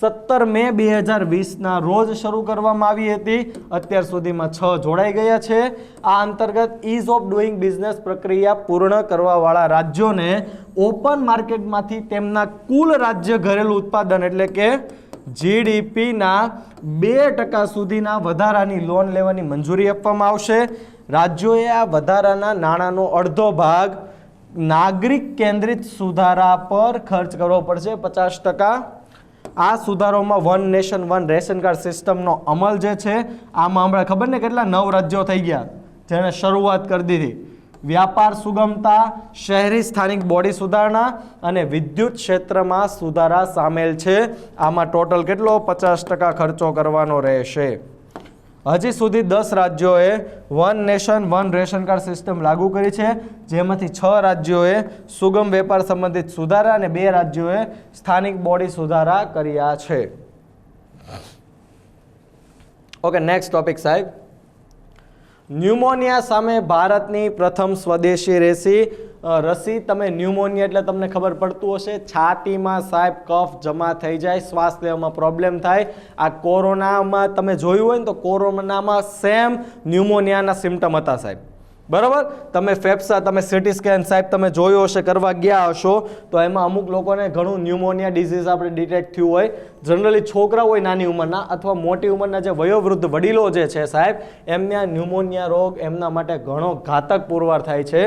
17 મે 2020 રોજ શરૂ કરવામાં આવી હતી. અત્યાર સુધીમાં 6 જોડાઈ ગયા છે. આ અંતર્ગત ઇઝ ઓફ ડુઈંગ બિઝનેસ પ્રક્રિયા પૂર્ણ કરવાવાળા રાજ્યોને ઓપન માર્કેટમાંથી તેમના કુલ રાજ્ય ઘરેલું ઉત્પાદન એટલે કે જીડીપીના 2% સુધીના વધારાની લોન લેવાની મંજૂરી આપવામાં આવશે. રાજ્યોએ આ વધારાના નાણાંનો અડધો ભાગ નાગરિક કેન્દ્રિત સુધારા પર ખર્ચ કરવો પડશે 50%. આ સુધારોમાં one nation one ration card સિસ્ટમનો અમલ જે છે આમાં હમણાં ખબર ને કેટલા 9 રાજ્યો થઈ ગયા જેણે શરૂઆત કરી દીધી. વ્યાપાર સુગમતા, શહેરી સ્થાનિક બોડી સુધારણા અને વિદ્યુત ક્ષેત્રમાં સુધારા સામેલ છે. આમાં ટોટલ કેટલો 50% ખર્ચો કરવાનો રહેશે. હજી સુધી 10 રાજ્યોએ one nation one ration card system લાગુ કરી છે, જેમાંથી 6 રાજ્યોએ સુગમ વેપાર સંબંધિત સુધારા અને 2 રાજ્યોએ સ્થાનિક બોડી સુધારા કર્યા છે. ઓકે, નેક્સ્ટ ટોપિક સાહેબ. ન્યુમોનિયા સામે ભારતની પ્રથમ સ્વદેશી રસી. તમે ન્યુમોનિયા એટલે તમને ખબર પડતું હશે, છાતીમાં સાહેબ કફ જમા થઈ જાય, શ્વાસ લેવામાં પ્રોબ્લેમ થાય. આ કોરોનામાં તમે જોયું હોય ને તો કોરોનામાં સેમ ન્યુમોનિયાના સિમ્ટમ હતા સાહેબ. બરાબર, તમે ફેફસા, તમે સીટી સ્કેન સાહેબ તમે જોયો હશે, કરવા ગયા હશો તો એમાં અમુક લોકોને ઘણું ન્યુમોનિયા ડિઝીઝ આપણે ડિટેક્ટ થયું હોય. જનરલી છોકરા હોય નાની ઉંમરના અથવા મોટી ઉંમરના જે વયોવૃદ્ધ વડીલો જે છે સાહેબ, એમને આ ન્યુમોનિયા રોગ એમના માટે ઘણો ઘાતક પુરવાર થાય છે.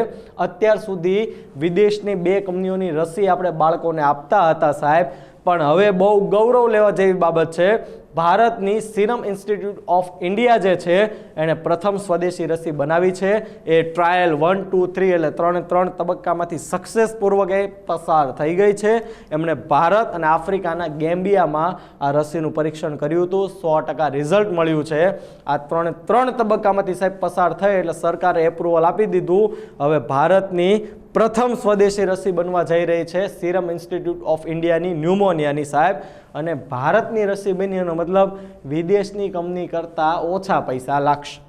અત્યાર સુધી વિદેશની 2 કંપનીઓની રસી આપણે બાળકોને આપતા હતા સાહેબ, પણ હવે બહુ ગૌરવ લેવા જેવી બાબત છે. ભારતની સિરમ ઇન્સ્ટિટ્યૂટ ઓફ ઇન્ડિયા જે છે એણે પ્રથમ સ્વદેશી રસી બનાવી છે. એ ટ્રાયલ 1, 2, 3 એટલે 3 તબક્કામાંથી સક્સેસપૂર્વક એ પસાર થઈ ગઈ છે. એમણે ભારત અને આફ્રિકાના ગેમ્બિયામાં આ રસીનું પરીક્ષણ કર્યું હતું. 100% રિઝલ્ટ મળ્યું છે. આ 3 તબક્કામાંથી સાહેબ પસાર થઈ એટલે સરકારે એપ્રુવલ આપી દીધું. હવે ભારતની પ્રથમ સ્વદેશી રસી બનવા જઈ રહી છે સિરમ ઇન્સ્ટિટ્યૂટ ઓફ ઇન્ડિયાની ન્યુમોનિયાની સાહેબ. અને ભારતની રસી બની એનો મતલબ વિદેશની કંપની કરતાં ઓછા પૈસા લાગશે.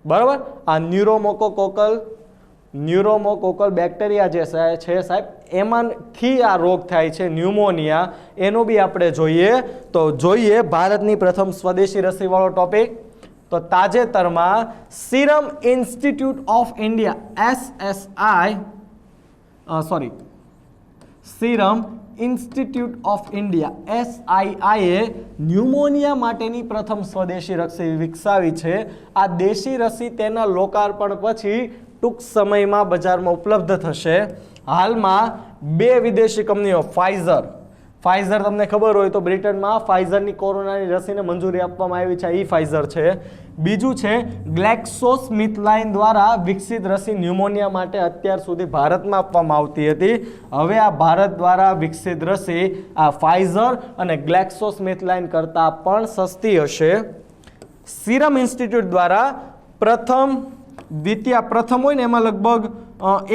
બરાબર, આ ન્યુરોમોકોકલ બેક્ટેરિયા જે છે સાહેબ, એમાંથી આ રોગ થાય છે ન્યુમોનિયા. એનો બી આપણે જોઈએ તો જોઈએ ભારતની પ્રથમ સ્વદેશી રસીવાળો ટોપિક. તો તાજેતરમાં serum institute of India serum institute of India SII pneumonia માટેની પ્રથમ સ્વદેશી રસી વિકસાવી છે. આ દેશી રસી તેના લોકાર્પણ પછી ટૂંક સમયમાં બજારમાં ઉપલબ્ધ થશે. હાલમાં 2 વિદેશી કંપનીઓ ફાઇઝર તમને ખબર હોય તો બ્રિટનમાં ફાઇઝરની કોરોનાની રસીને મંજૂરી આપવામાં આવી છે, એ ફાઇઝર છે. બીજું છે ગ્લેક્સોસ્મિથક્લાઇન દ્વારા વિકસિત રસી ન્યુમોનિયા માટે અત્યાર સુધી ભારતમાં આપવામાં આવતી હતી. હવે આ ભારત દ્વારા વિકસિત રસી આ ફાઇઝર અને ગ્લેક્સોસ્મિથક્લાઇન કરતાં પણ સસ્તી હશે. સિરમ ઇન્સ્ટિટ્યૂટ દ્વારા પ્રથમ હોય ને એમાં લગભગ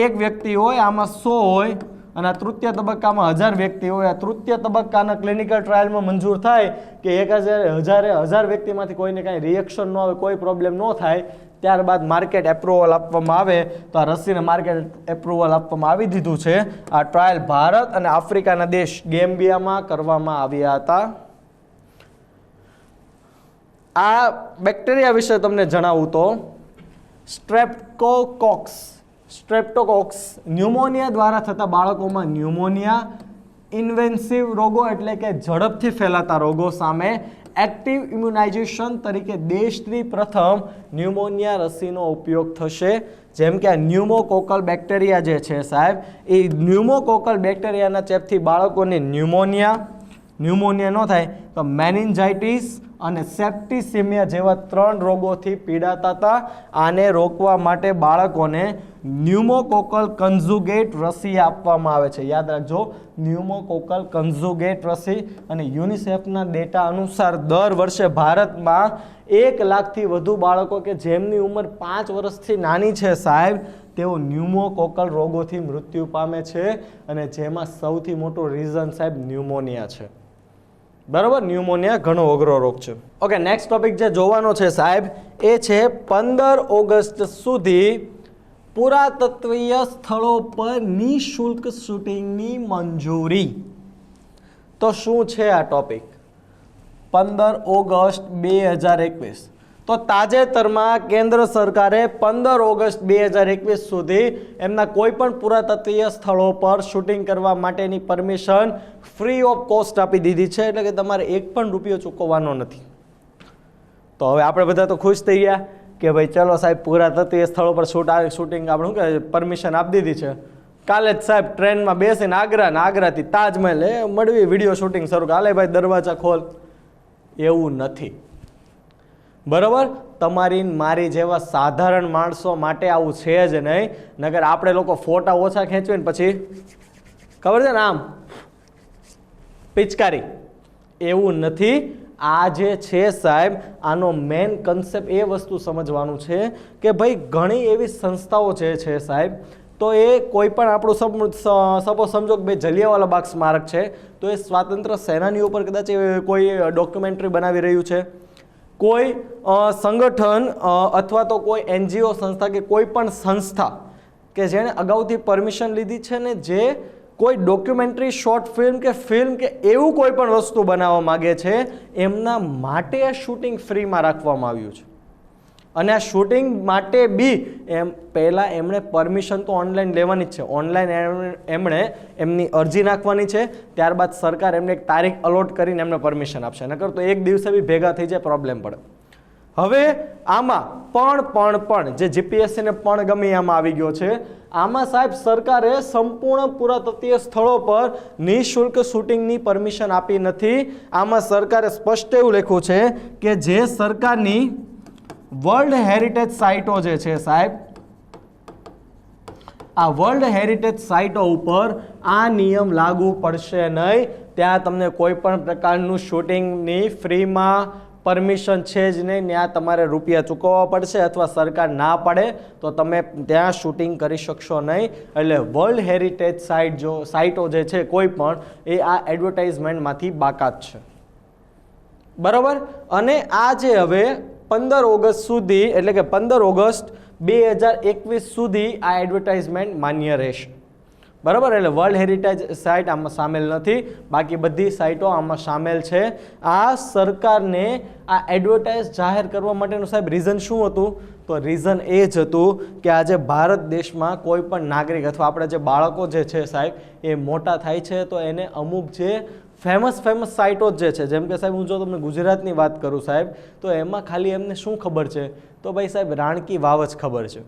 1 વ્યક્તિ હોય, આમાં 100 હોય અને આ તૃતીય તબક્કામાં 1000 વ્યક્તિ હોય. આ તૃતીય તબક્કાના ક્લિનિકલ ટ્રાયલમાં મંજૂર થાય કે 1000 વ્યક્તિમાંથી કોઈને કાંઈ રિએક્શન ન આવે, કોઈ પ્રોબ્લેમ ન થાય, ત્યારબાદ માર્કેટ એપ્રુવલ આપવામાં આવે. તો આ રસીને માર્કેટ એપ્રુવલ આપવામાં આવી દીધું છે. આ ટ્રાયલ ભારત અને આફ્રિકાના દેશ ગેમ્બિયામાં કરવામાં આવ્યા હતા. આ બેક્ટેરિયા વિશે તમને જણાવું તો સ્ટ્રેપ્ટોકોક્સ ન્યુમોનિયા દ્વારા થતા બાળકોમાં ન્યુમોનિયા, ઇન્વેન્સિવ રોગો એટલે કે ઝડપથી ફેલાતા રોગો સામે એક્ટિવ ઇમ્યુનાઇઝેશન તરીકે દેશની પ્રથમ ન્યુમોનિયા રસીનો ઉપયોગ થશે. જેમ કે આ ન્યુમોકોકલ બેક્ટેરિયા જે છે સાહેબ, એ ન્યુમોકોકલ બેક્ટેરિયાના ચેપથી બાળકોને ન્યુમોનિયા ન થાય તો મેનિન્જાઇટિસ અને સેપ્ટિસિમિયા જેવા 3 રોગોથી પીડાતા હતા. આને રોકવા માટે બાળકોને ન્યુમોકોકલ કન્ઝુગેટ રસી આપવામાં આવે છે. યાદ રાખજો, ન્યુમોકોકલ કન્ઝુગેટ રસી. અને યુનિસેફના ડેટા અનુસાર દર વર્ષે ભારતમાં 1 લાખથી વધુ બાળકો કે જેમની ઉંમર 5 વર્ષથી નાની છે સાહેબ, તેઓ ન્યુમોકોકલ રોગોથી મૃત્યુ પામે છે. અને જેમાં સૌથી મોટું રીઝન સાહેબ ન્યુમોનિયા છે. બરાબર, ન્યુમોનિયા ઘણો અઘરો રોગ છે. ઓકે, નેક્સ્ટ ટોપિક જે જોવાનો છે સાહેબ એ છે 15 ઓગસ્ટ સુધી પુરાતત્વીય સ્થળો પર નિઃશુલ્ક શૂટિંગની મંજૂરી. તો શું છે આ ટોપિક? 15 ઓગસ્ટ 2021. તો તાજેતરમાં કેન્દ્ર સરકારે 15 ઓગસ્ટ 2021 સુધી એમના કોઈ પણ પુરાતત્વીય સ્થળો પર શૂટિંગ કરવા માટેની પરમિશન ફ્રી ઓફ કોસ્ટ આપી દીધી છે, એટલે કે તમારે એક પણ રૂપિયો ચૂકવવાનો નથી. તો હવે આપણે બધા તો ખુશ થઈ ગયા કે ભાઈ ચલો સાહેબ પુરાતત્વીય સ્થળો પર શૂટિંગ આપણે શું કહે પરમિશન આપી દીધી છે. કાલે જ સાહેબ ટ્રેનમાં બેસીને આગ્રાથી તાજમહેલ મળવી વિડીયો શૂટિંગ શરૂ કાલે ભાઈ દરવાજા ખોલ. એવું નથી, બરાબર. તમારી મારી જેવા સાધારણ માણસો માટે આવું છે જ નહીં. નગર આપણે લોકો ફોટા ઓછા ખેંચવીએ ને પછી ખબર છે ને આમ પિચકારી, એવું નથી. આ જે છે સાહેબ આનો મેઇન કન્સેપ્ટ એ વસ્તુ સમજવાનું છે કે ભાઈ ઘણી એવી સંસ્થાઓ જે છે સાહેબ, તો એ કોઈ પણ આપણું સપોઝ સમજો કે ભાઈ જલિયાવાલા બાગ સ્મારક છે, તો એ સ્વાતંત્ર્ય સેનાનીઓ ઉપર કદાચ કોઈ ડોક્યુમેન્ટરી બનાવી રહ્યું છે, કોઈ સંગઠન અથવા તો કોઈ NGO સંસ્થા કે કોઈ પણ સંસ્થા કે જેણે અગાઉથી પરમિશન લીધી છે ને જે કોઈ ડોક્યુમેન્ટરી શોર્ટ ફિલ્મ કે એવું કોઈ પણ વસ્તુ બનાવવા માગે છે, એમના માટે આ શૂટિંગ ફ્રીમાં રાખવામાં આવ્યું છે. અને આ શૂટિંગ માટે બી પહેલાં એમણે પરમિશન તો ઓનલાઈન લેવાની જ છે. ઓનલાઈન એમણે એમની અરજી નાખવાની છે, ત્યારબાદ સરકાર એમને એક તારીખ અલોટ કરીને એમને પરમિશન આપશે. નકર તો એક દિવસે બી ભેગા થઈ જાય પ્રોબ્લેમ પડે. હવે આમાં પણ જે GPSC ને પણ ગમે આમાં આવી ગયો છે, આમાં સાહેબ સરકારે સંપૂર્ણ પુરાતત્વીય સ્થળો પર નિઃશુલ્ક શૂટિંગની પરમિશન આપી નથી. આમાં સરકારે સ્પષ્ટ એવું લખ્યું છે કે જે સરકારની વર્લ્ડ હેરિટેજ સાઇટો જે છે સાહેબ, આ વર્લ્ડ હેરિટેજ સાઇટો ઉપર આ નિયમ લાગુ પડશે નહીં. ત્યાં તમને કોઈ પણ પ્રકારનું શૂટિંગની ફ્રીમાં પરમિશન છે જ નહીં. ત્યાં તમારે રૂપિયા ચૂકવવા પડશે અથવા સરકાર ના પાડે તો તમે ત્યાં શૂટિંગ કરી શકશો નહીં. એટલે વર્લ્ડ હેરિટેજ સાઇટો જે છે કોઈ પણ એ આ એડવર્ટાઇઝમેન્ટમાંથી બાકાત છે, બરાબર. અને આ જે હવે 15 ઓગસ્ટ સુધી એટલે કે 15 ઓગસ્ટ 2021 સુધી આ એડવર્ટાઇઝમેન્ટ માન્ય રહેશે, બરાબર. એટલે વર્લ્ડ હેરિટેજ સાઇટ આમાં સામેલ નથી, બાકી બધી સાઇટો આમાં સામેલ છે. આ સરકારને આ એડવર્ટાઇઝ જાહેર કરવા માટેનું સાહેબ રીઝન શું હતું? તો રીઝન એ જ હતું કે આજે ભારત દેશમાં કોઈ પણ નાગરિક અથવા આપણે જે બાળકો જે છે સાહેબ એ મોટા થાય છે તો એને અમુક જે ફેમસ સાઇટો જે છે, જેમ કે સાહેબ હું જો તમને ગુજરાતની વાત કરું સાહેબ, તો એમાં ખાલી એમને શું ખબર છે? તો ભાઈ સાહેબ રાણકી વાવ જ ખબર છે,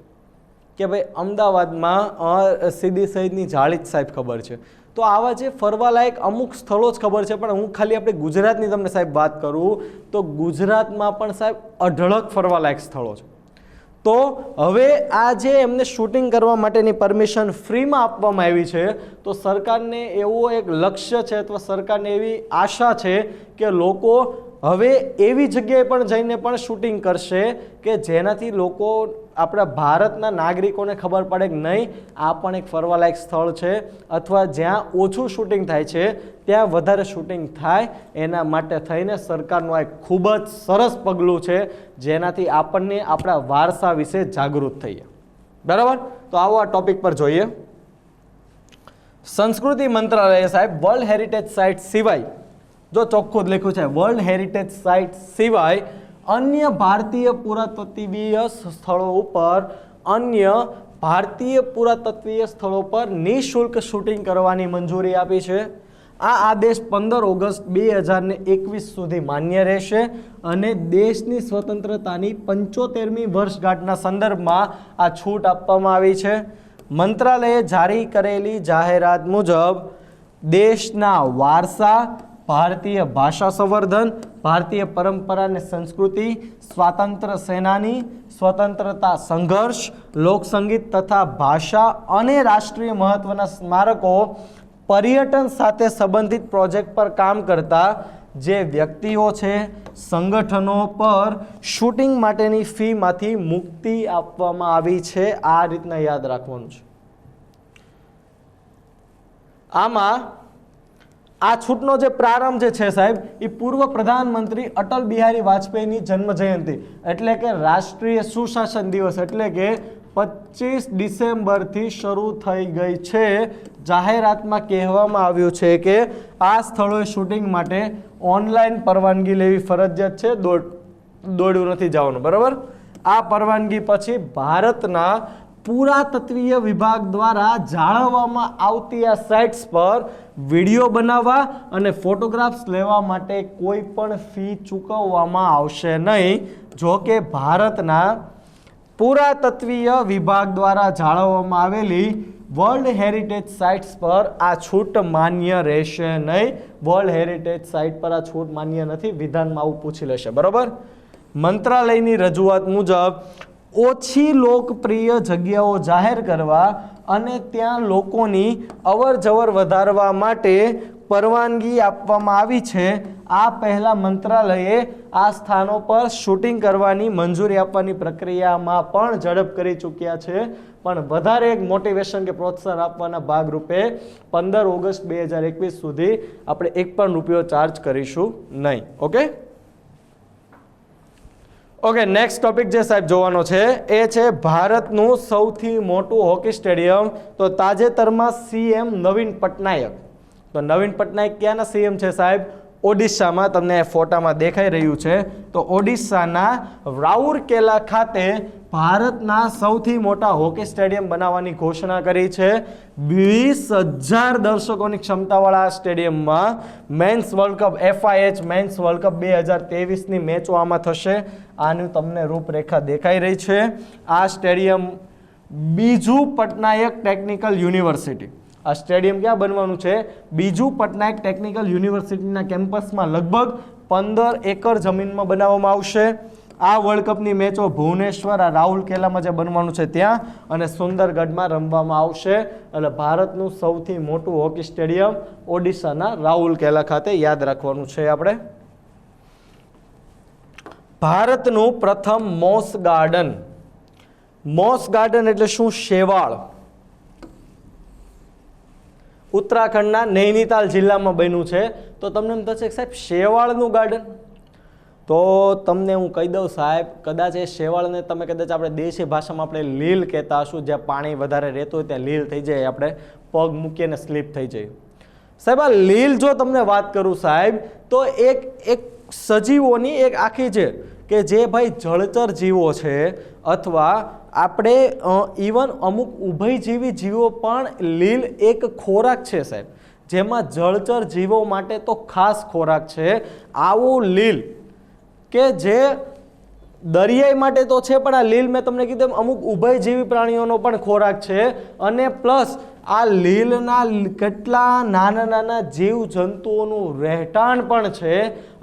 કે ભાઈ અમદાવાદમાં સીદી સઈદની જાળી જ સાહેબ ખબર છે. તો આવા જે ફરવાલાયક અમુક સ્થળો જ ખબર છે. પણ હું ખાલી આપણે ગુજરાતની તમને સાહેબ વાત કરું તો ગુજરાતમાં પણ સાહેબ અઢળક ફરવાલાયક સ્થળો છે. તો હવે આ જે એમને શૂટિંગ કરવા માટેની પરમિશન ફ્રીમાં આપવામાં આવી છે, તો સરકારને એવો એક લક્ષ્ય છે અથવા સરકારને એવી આશા છે કે લોકો હવે એવી જગ્યાએ પણ જઈને પણ શૂટિંગ કરશે કે જેનાથી લોકો આપણા ભારતના નાગરિકોને ખબર પડે કે નહીં આ પણ એક ફરવાલાયક સ્થળ છે, અથવા જ્યાં ઓછું શૂટિંગ થાય છે ત્યાં વધારે શૂટિંગ થાય. એના માટે થઈને સરકારનું એક ખૂબ જ સરસ પગલું છે જેનાથી આપણને આપણા વારસા વિશે જાગૃત થઈએ, બરાબર. તો આવો આ ટોપિક પર જોઈએ. સંસ્કૃતિ મંત્રાલયે સાહેબ વર્લ્ડ હેરિટેજ સાઇટ સિવાય, જો ચોખ્ખું જ લખ્યું છે, વર્લ્ડ હેરિટેજ સાઇટ સિવાય અન્ય ભારતીય પુરાતત્વીય સ્થળો ઉપર નિઃશુલ્ક શૂટિંગ કરવાની મંજૂરી આપી છે. આ આદેશ 15 ઓગસ્ટ 2021 સુધી માન્ય રહેશે અને દેશની સ્વતંત્રતાની 75મી વર્ષગાંઠના સંદર્ભમાં આ છૂટ આપવામાં આવી છે. મંત્રાલયે જારી કરેલી જાહેરાત મુજબ દેશના વારસા, ભારતીય ભાષા સંવર્ધન, ભારતીય પરંપરા અને સંસ્કૃતિ, સ્વાતંત્ર્ય સેનાની, સ્વતંત્રતા સંઘર્ષ, લોકસંગીત તથા ભાષા અને રાષ્ટ્રીય મહત્વના સ્મારકો, પર્યટન સાથે સંબંધિત પ્રોજેક્ટ પર કામ કરતા જે વ્યક્તિઓ છે, સંગઠનો પર શૂટિંગ માટેની ફીમાંથી મુક્તિ આપવામાં આવી છે. આ રીતના યાદ રાખવાનું છે. આમાં આ છૂટનો જે પ્રારંભ જે છે સાહેબ એ પૂર્વ પ્રધાનમંત્રી અટલ બિહારી વાજપેયીની જન્મ જયંતિ એટલે કે રાષ્ટ્રીય સુશાસન દિવસ એટલે કે 25 ડિસેમ્બરથી શરૂ થઈ ગઈ છે. જાહેરાતમાં કહેવામાં આવ્યું છે કે આ સ્થળોએ શૂટિંગ માટે ઓનલાઈન પરવાનગી લેવી ફરજિયાત છે, દોડવું નથી જવાનું, બરાબર. આ પરવાનગી પછી ભારતના પુરાતત્વીય વિભાગ દ્વારા જાળવવામાં આવતી આ સાઇટ્સ પર વિડીયો બનાવવા અને ફોટોગ્રાફ્સ લેવા માટે કોઈ પણ ફી ચૂકવવામાં આવશે નહીં. જો કે ભારતના પુરાતત્વીય વિભાગ દ્વારા જાળવવામાં આવેલી વર્લ્ડ હેરિટેજ સાઇટ્સ પર આ છૂટ માન્ય રહેશે નહીં. વર્લ્ડ હેરિટેજ સાઇટ પર આ છૂટ માન્ય નથી, વિધાનમાં આવું પૂછી લેશે, બરાબર. મંત્રાલયની રજૂઆત મુજબ ઓછી લોકપ્રિય જગ્યાઓ જાહેર કરવા અને ત્યાં લોકોની અવરજવર વધારવા માટે પરવાનગી આપવામાં આવી છે. આ પહેલા મંત્રાલયે આ સ્થાનો પર શૂટિંગ કરવાની મંજૂરી આપવાની પ્રક્રિયામાં પણ ઝડપ કરી ચૂક્યા છે. પણ વધારે એક મોટિવેશન કે પ્રોત્સાહન આપવાના ભાગરૂપે 15 ઓગસ્ટ 2021 સુધી આપણે ₹1 ચાર્જ કરીશું નહીં. ઓકે, નેક્સ્ટ ટોપિક જે સાહેબ જોવાનો છે એ છે ભારતનું સૌથી મોટું હોકી સ્ટેડિયમ. તો તાજેતરમાં સીએમ નવીન પટનાયક, તો નવીન પટનાયક ક્યાંના સીએમ છે સાહેબ? ઓડિશામાં, તમને ફોટામાં દેખાઈ રહ્યું છે. તો ઓડિશાના રાઉરકેલા ખાતે ભારતના સૌથી મોટા હોકી સ્ટેડિયમ બનાવવાની ઘોષણા કરી છે. 20,000 દર્શકોની ક્ષમતાવાળા આ સ્ટેડિયમમાં men's world cup FIH men's world cup 2023ની મેચો આમાં થશે. આનું તમને રૂપરેખા દેખાઈ રહી છે. આ સ્ટેડિયમ બીજુ પટનાયક ટેકનિકલ યુનિવર્સિટી, આ સ્ટેડિયમ ક્યાં બનવાનું છે? બીજુ પટનાયક ટેકનિકલ યુનિવર્સિટીના કેમ્પસમાં લગભગ 15 એકર જમીનમાં બનાવવામાં આવશે. આ વર્લ્ડ કપની મેચો ભુવનેશ્વર, આ રાઉરકેલામાં જે બનવાનું છે ત્યાં, અને સુંદરગઢમાં રમવામાં આવશે. એટલે ભારતનું સૌથી મોટું હોકી સ્ટેડિયમ ઓડિશાના રાઉરકેલા ખાતે, યાદ રાખવાનું છે આપણે. ભારતનું પ્રથમ મોસ ગાર્ડન, મોસ ગાર્ડન એટલે શું? શેવાળ. ઉત્તરાખંડના નૈનીતાલ જિલ્લામાં બન્યું છે. તો તમને એમ થશે સાહેબ શેવાળનું ગાર્ડન, તો તમને હું કહી દઉં સાહેબ, કદાચ એ શેવાળને તમે કદાચ આપણે દેશી ભાષામાં આપણે લીલ કહેતા હશું. જ્યાં પાણી વધારે રહેતું હોય ત્યાં લીલ થઈ જાય, આપણે પગ મૂકીએ ને સ્લીપ થઈ જાય. સાહેબ આ લીલ જો તમને વાત કરું સાહેબ, તો એક સજીવોની એક આખી છે કે જે ભાઈ જળચર જીવો છે, અથવા આપણે ઇવન અમુક ઉભયજીવી જીવો પણ લીલ એક ખોરાક છે સાહેબ, જેમાં જળચર જીવો માટે તો ખાસ ખોરાક છે. આવું લીલ કે જે દરિયાઈ માટે તો છે, પણ આ લીલ મેં તમને કીધું અમુક ઉભયજીવી પ્રાણીઓનો પણ ખોરાક છે. અને પ્લસ આ લીલના કેટલા નાના નાના જીવ જંતુઓનું રહેઠાણ પણ છે.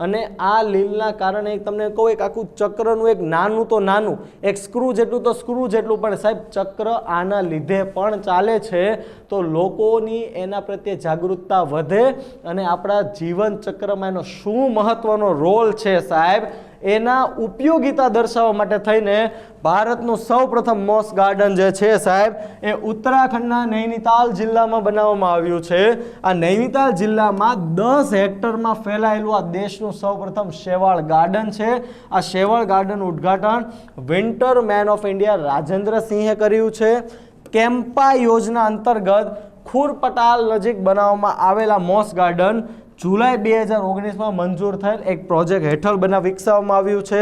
અને આ લીલના કારણે તમને કહું એક આખું ચક્રનું એક નાનું તો નાનું એક સ્ક્રૂ જેટલું તો સ્ક્રૂ જેટલું પણ સાહેબ ચક્ર આના લીધે પણ ચાલે છે. તો લોકોની એના પ્રત્યે જાગૃતતા વધે અને આપણા જીવન ચક્રમાં એનો શું મહત્વનો રોલ છે સાહેબ, એના ઉપયોગિતા દર્શાવવા માટે થઈને ભારતનું સૌપ્રથમ મોસ ગાર્ડન જે છે સાહેબ એ ઉત્તરાખંડના નૈનીતાલ જિલ્લામાં બનાવવામાં આવ્યું છે. આ નૈનીતાલ જિલ્લામાં 10 હેક્ટરમાં ફેલાયેલું આ દેશનું સૌપ્રથમ શેવાળ ગાર્ડન છે. આ શેવાળ ગાર્ડનનું ઉદ્ઘાટન winter man of India Rajendra સિંહે કર્યું છે. કેમ્પા યોજના અંતર્ગત ખુરપટાલ નજીક બનાવવામાં આવેલા મોસ ગાર્ડન જુલાઈ 2019માં મંજૂર થયેલ એક પ્રોજેક્ટ હેઠળ વિકસાવવામાં આવ્યું છે.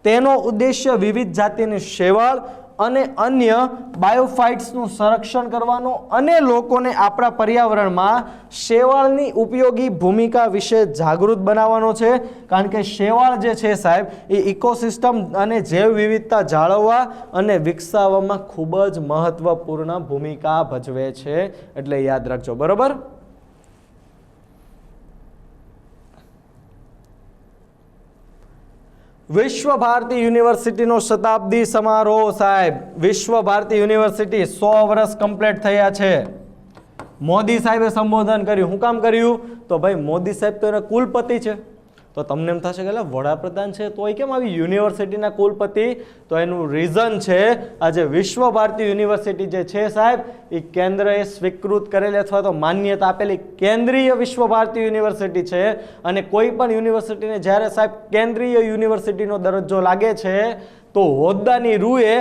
તેનો ઉદ્દેશ્ય વિવિધ જાતિની શેવાળ અને અન્ય બાયોફાઇટ્સનું સંરક્ષણ કરવાનો અને લોકોને આપણા પર્યાવરણમાં શેવાળની ઉપયોગી ભૂમિકા વિશે જાગૃત બનાવવાનો છે. કારણ કે શેવાળ જે છે સાહેબ એ ઇકોસિસ્ટમ અને જૈવ વિવિધતા જાળવવા અને વિકસાવવામાં ખૂબ જ મહત્વપૂર્ણ ભૂમિકા ભજવે છે. એટલે યાદ રાખજો, બરોબર. વિશ્વ ભારતી યુનિવર્સિટીનો શતાબ્દી સમારોહ સાહેબ, વિશ્વ ભારતી યુનિવર્સિટી 100 વર્ષ કમ્પ્લીટ થયા છે. મોદી સાહેબે સંબોધન કર્યું. શું કામ કર્યું? તો ભાઈ મોદી સાહેબ તો એના કુલપતિ છે. તો તમને એમ થશે કે વડાપ્રધાન છે તો કેમ આવી યુનિવર્સિટીના કુલપતિ? તો એનું રીઝન છે આજે વિશ્વ ભારતી યુનિવર્સિટી જે છે સાહેબ એ કેન્દ્રએ સ્વીકૃત કરેલી અથવા તો માન્યતા આપેલી કેન્દ્રીય વિશ્વ ભારતી યુનિવર્સિટી છે. અને કોઈ પણ યુનિવર્સિટીને જ્યારે સાહેબ કેન્દ્રીય યુનિવર્સિટીનો દરજ્જો લાગે છે તો હોદ્દાની રૂએ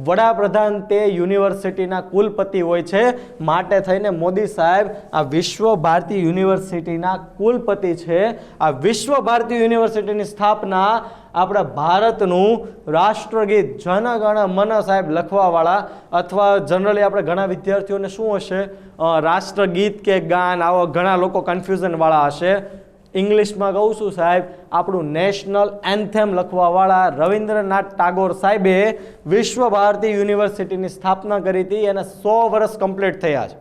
વડાપ્રધાન તે યુનિવર્સિટીના કુલપતિ હોય છે, માટે થઈને મોદી સાહેબ આ વિશ્વ ભારતી યુનિવર્સિટીના કુલપતિ છે. આ વિશ્વ ભારતી યુનિવર્સિટીની સ્થાપના આપણા ભારતનું રાષ્ટ્રગીત જન ગણ મન સાહેબ લખવાવાળા, અથવા જનરલી આપણે ઘણા વિદ્યાર્થીઓને શું હશે રાષ્ટ્રગીત કે ગાન, આવા ઘણા લોકો કન્ફ્યુઝનવાળા હશે. ઇંગ્લિશમાં કહું છું સાહેબ, આપણું નેશનલ એન્થેમ લખવાવાળા રવિન્દ્રનાથ ટાગોર સાહેબે વિશ્વ ભારતી યુનિવર્સિટીની સ્થાપના કરી હતી. એને 100 વર્ષ કમ્પ્લીટ થયા છે.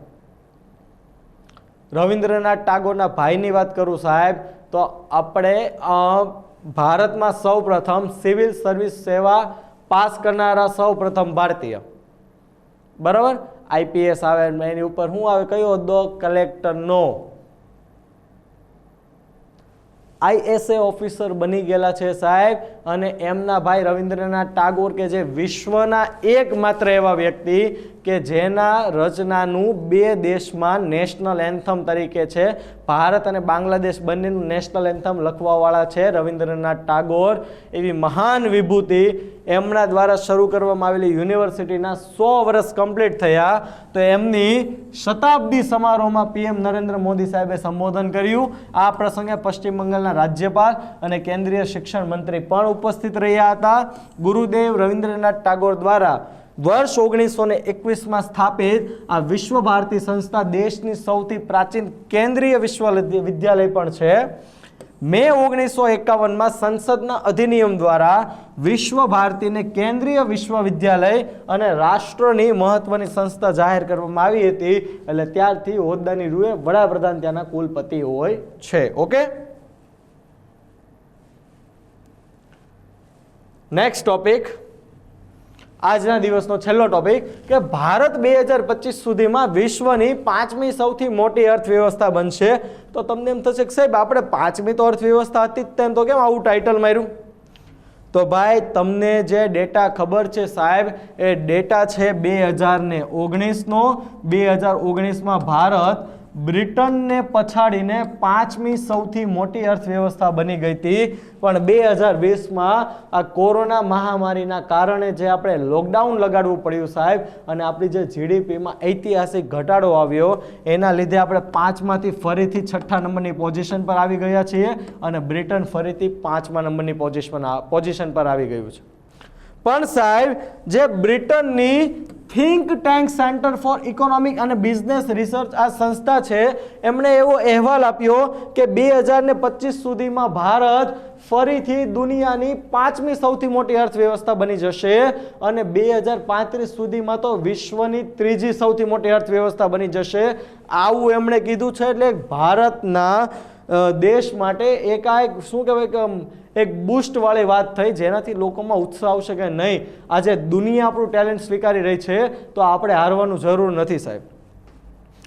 રવિન્દ્રનાથ ટાગોરના ભાઈની વાત કરું સાહેબ, તો આપણે ભારતમાં સૌ પ્રથમ સિવિલ સર્વિસ સેવા પાસ કરનારા સૌ પ્રથમ ભારતીય, બરાબર. આઈપીએસ આવે એની ઉપર શું આવે, કયો હોદ્દો? કલેક્ટરનો. આઈએસએ ઓફિસર બની ગયેલા છે સાહેબ. અને એમના ભાઈ રવિન્દ્રનાથ ટાગોર કે જે વિશ્વના એકમાત્ર એવા વ્યક્તિ કે જેના રચનાનું 2 દેશમાં નેશનલ એન્થમ તરીકે છે, ભારત અને બાંગ્લાદેશ બંનેનું નેશનલ એન્થમ લખવાવાળા છે રવિન્દ્રનાથ ટાગોર. એવી મહાન વિભૂતિ એમના દ્વારા શરૂ કરવામાં આવેલી યુનિવર્સિટીના 100 વર્ષ કમ્પ્લીટ થયા, તો એમની શતાબ્દી સમારોહમાં પીએમ નરેન્દ્ર મોદી સાહેબે સંબોધન કર્યું. આ પ્રસંગે પશ્ચિમ બંગાળના રાજ્યપાલ અને કેન્દ્રીય શિક્ષણ મંત્રી પણ ઉપસ્થિત રહ્યા હતા. ગુરુદેવ રવિન્દ્રનાથ ટાગોર દ્વારા વર્ષ 1921માં સ્થાપિત આ વિશ્વ ભારતી સંસ્થા દેશની સૌથી પ્રાચીન કેન્દ્રીય વિશ્વવિદ્યાલય પણ છે. મે 1951માં સંસદના અધિનિયમ દ્વારા વિશ્વ ભારતીને કેન્દ્રીય વિશ્વવિદ્યાલય અને રાષ્ટ્રની મહત્વની સંસ્થા જાહેર કરવામાં આવી હતી. એટલે ત્યારથી હોદ્દાની રૂએ વડાપ્રધાન ત્યાંના કુલપતિ હોય છે. ઓકે, નેક્સ્ટ ટોપિક, આજના દિવસનો છેલ્લો ટોપિક કે ભારત 2025 સુધીમાં વિશ્વની 5મી સૌથી મોટી અર્થવ્યવસ્થા બનશે. તો તમને એમ થશે કે સાહેબ આપણે 5મી તો અર્થવ્યવસ્થા હતી જ તેમ તો કેમ આવું ટાઇટલ માર્યું? તો ભાઈ તમને જે ડેટા ખબર છે સાહેબ, એ ડેટા છે 2019નો. 2019માં ભારત બ્રિટનને પછાડીને 5મી સૌથી મોટી અર્થવ્યવસ્થા બની ગઈ હતી. પણ 2020માં આ કોરોના મહામારીના કારણે જે આપણે લોકડાઉન લગાડવું પડ્યું સાહેબ, અને આપણી જે જીડીપીમાં ઐતિહાસિક ઘટાડો આવ્યો, એના લીધે આપણે 5માંથી ફરીથી 6થા નંબરની પોઝિશન પર આવી ગયા છીએ, અને બ્રિટન ફરીથી 5મા નંબરની પોઝિશન પર આવી ગયું છે. પણ સાહેબ જે બ્રિટનની think tank centre for economic અને બિઝનેસ રિસર્ચ આ સંસ્થા છે, એમણે એવો અહેવાલ આપ્યો કે 2025 સુધીમાં ભારત ફરીથી દુનિયાની 5મી સૌથી મોટી અર્થવ્યવસ્થા બની જશે, અને 2035 સુધીમાં તો વિશ્વની 3જી સૌથી મોટી અર્થવ્યવસ્થા બની જશે. આવું એમણે કીધું છે. એટલે ભારતના દેશ માટે એકાએક શું કહેવાય કે એક બૂસ્ટ વાળી વાત થઈ, જેનાથી લોકોમાં ઉત્સાહ આવશે કે નહીં, આજે દુનિયા આપણું ટેલેન્ટ સ્વીકારી રહી છે, તો આપણે હારવાનું જરૂર નથી સાહેબ.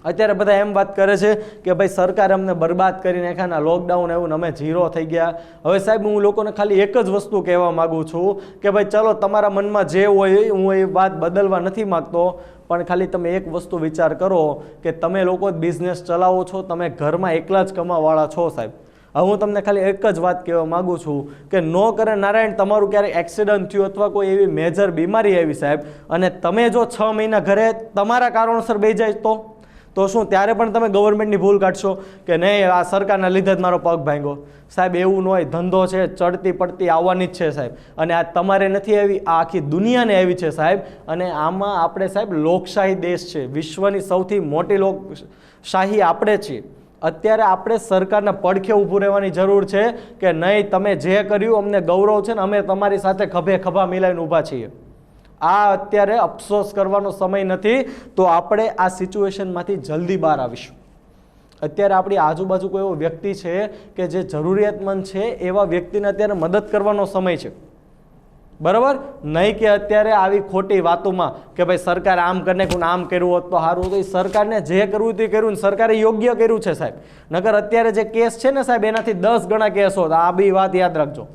અત્યારે બધા એમ વાત કરે છે કે ભાઈ સરકારે અમને બરબાદ કરી નાખ્યા, લોકડાઉન એવું અમે ઝીરો થઈ ગયા. હવે સાહેબ હું લોકોને ખાલી એક જ વસ્તુ કહેવા માગું છું કે ભાઈ ચલો તમારા મનમાં જે હોય, હું એ વાત બદલવા નથી માગતો, પણ ખાલી તમે એક વસ્તુ વિચાર કરો કે તમે લોકો બિઝનેસ ચલાવો છો, તમે ઘરમાં એકલા જ કમાવાવાળા છો સાહેબ. હવે હું તમને ખાલી એક જ વાત કહેવા માગું છું કે નો કરે નારાયણ તમારું ક્યારેક એક્સિડન્ટ થયું અથવા કોઈ એવી મેજર બીમારી આવી સાહેબ, અને તમે જો 6 મહિના ઘરે તમારા કારણોસર બેસી જાય તો શું ત્યારે પણ તમે ગવર્મેન્ટની ભૂલ કાઢશો કે નહીં આ સરકારના લીધે જ મારો પગ ભાંગ્યો? સાહેબ એવું ન હોય. ધંધો છે, ચડતી પડતી આવવાની જ છે સાહેબ, અને આ તમારે નથી આવી, આ આખી દુનિયાને આવી છે સાહેબ. અને આમાં આપણે સાહેબ લોકશાહી દેશ છે, વિશ્વની સૌથી મોટી લોકશાહી આપણે છીએ. અત્યારે આપણે સરકારના પડખે ઊભું રહેવાની જરૂર છે કે નહીં તમે જે કર્યું અમને ગૌરવ છે ને અમે તમારી સાથે ખભે ખભા મિલાવીને ઊભા છીએ. આ અત્યારે અફસોસ કરવાનો સમય નથી. તો આપણે આ સિચ્યુએશનમાંથી જલ્દી બહાર આવીશું. અત્યારે આપણી આજુબાજુ કોઈ એવો વ્યક્તિ છે કે જે જરૂરિયાતમંદ છે, એવા વ્યક્તિને અત્યારે મદદ કરવાનો સમય છે, બરાબર? નહીં કે અત્યારે આવી ખોટી વાતોમાં કે ભાઈ સરકાર આમ કરીને કોણ આમ કર્યું હોત તો સારું હતું. સરકારને જે કરવું તે કર્યું, સરકારે યોગ્ય કર્યું છે સાહેબ. નકર અત્યારે જે કેસ છે ને સાહેબ, એનાથી 10 ગણા કેસ હોત. આ બી વાત યાદ રાખજો.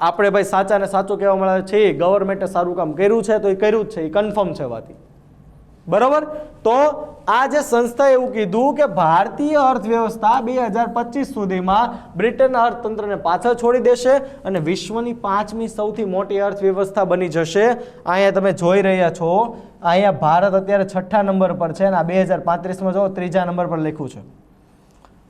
આપણે ભાઈ સાચા ને સાચું કહેવા મળે છે, ગવર્મેન્ટે સારું કામ કર્યું છે તો એ કર્યું જ છે, એ કન્ફર્મ છે વાત. બરાબર. તો આ જે સંસ્થાએ એવું કીધું કે ભારતીય અર્થવ્યવસ્થા 2025 સુધીમાં બ્રિટનના અર્થતંત્રને પાછળ છોડી દેશે અને વિશ્વની 5મી સૌથી મોટી અર્થવ્યવસ્થા બની જશે. અહીંયા તમે જોઈ રહ્યા છો, અહીંયા ભારત અત્યારે 6ઠા નંબર પર છે અને આ 2035માં જો 3જા નંબર પર લખ્યું છે.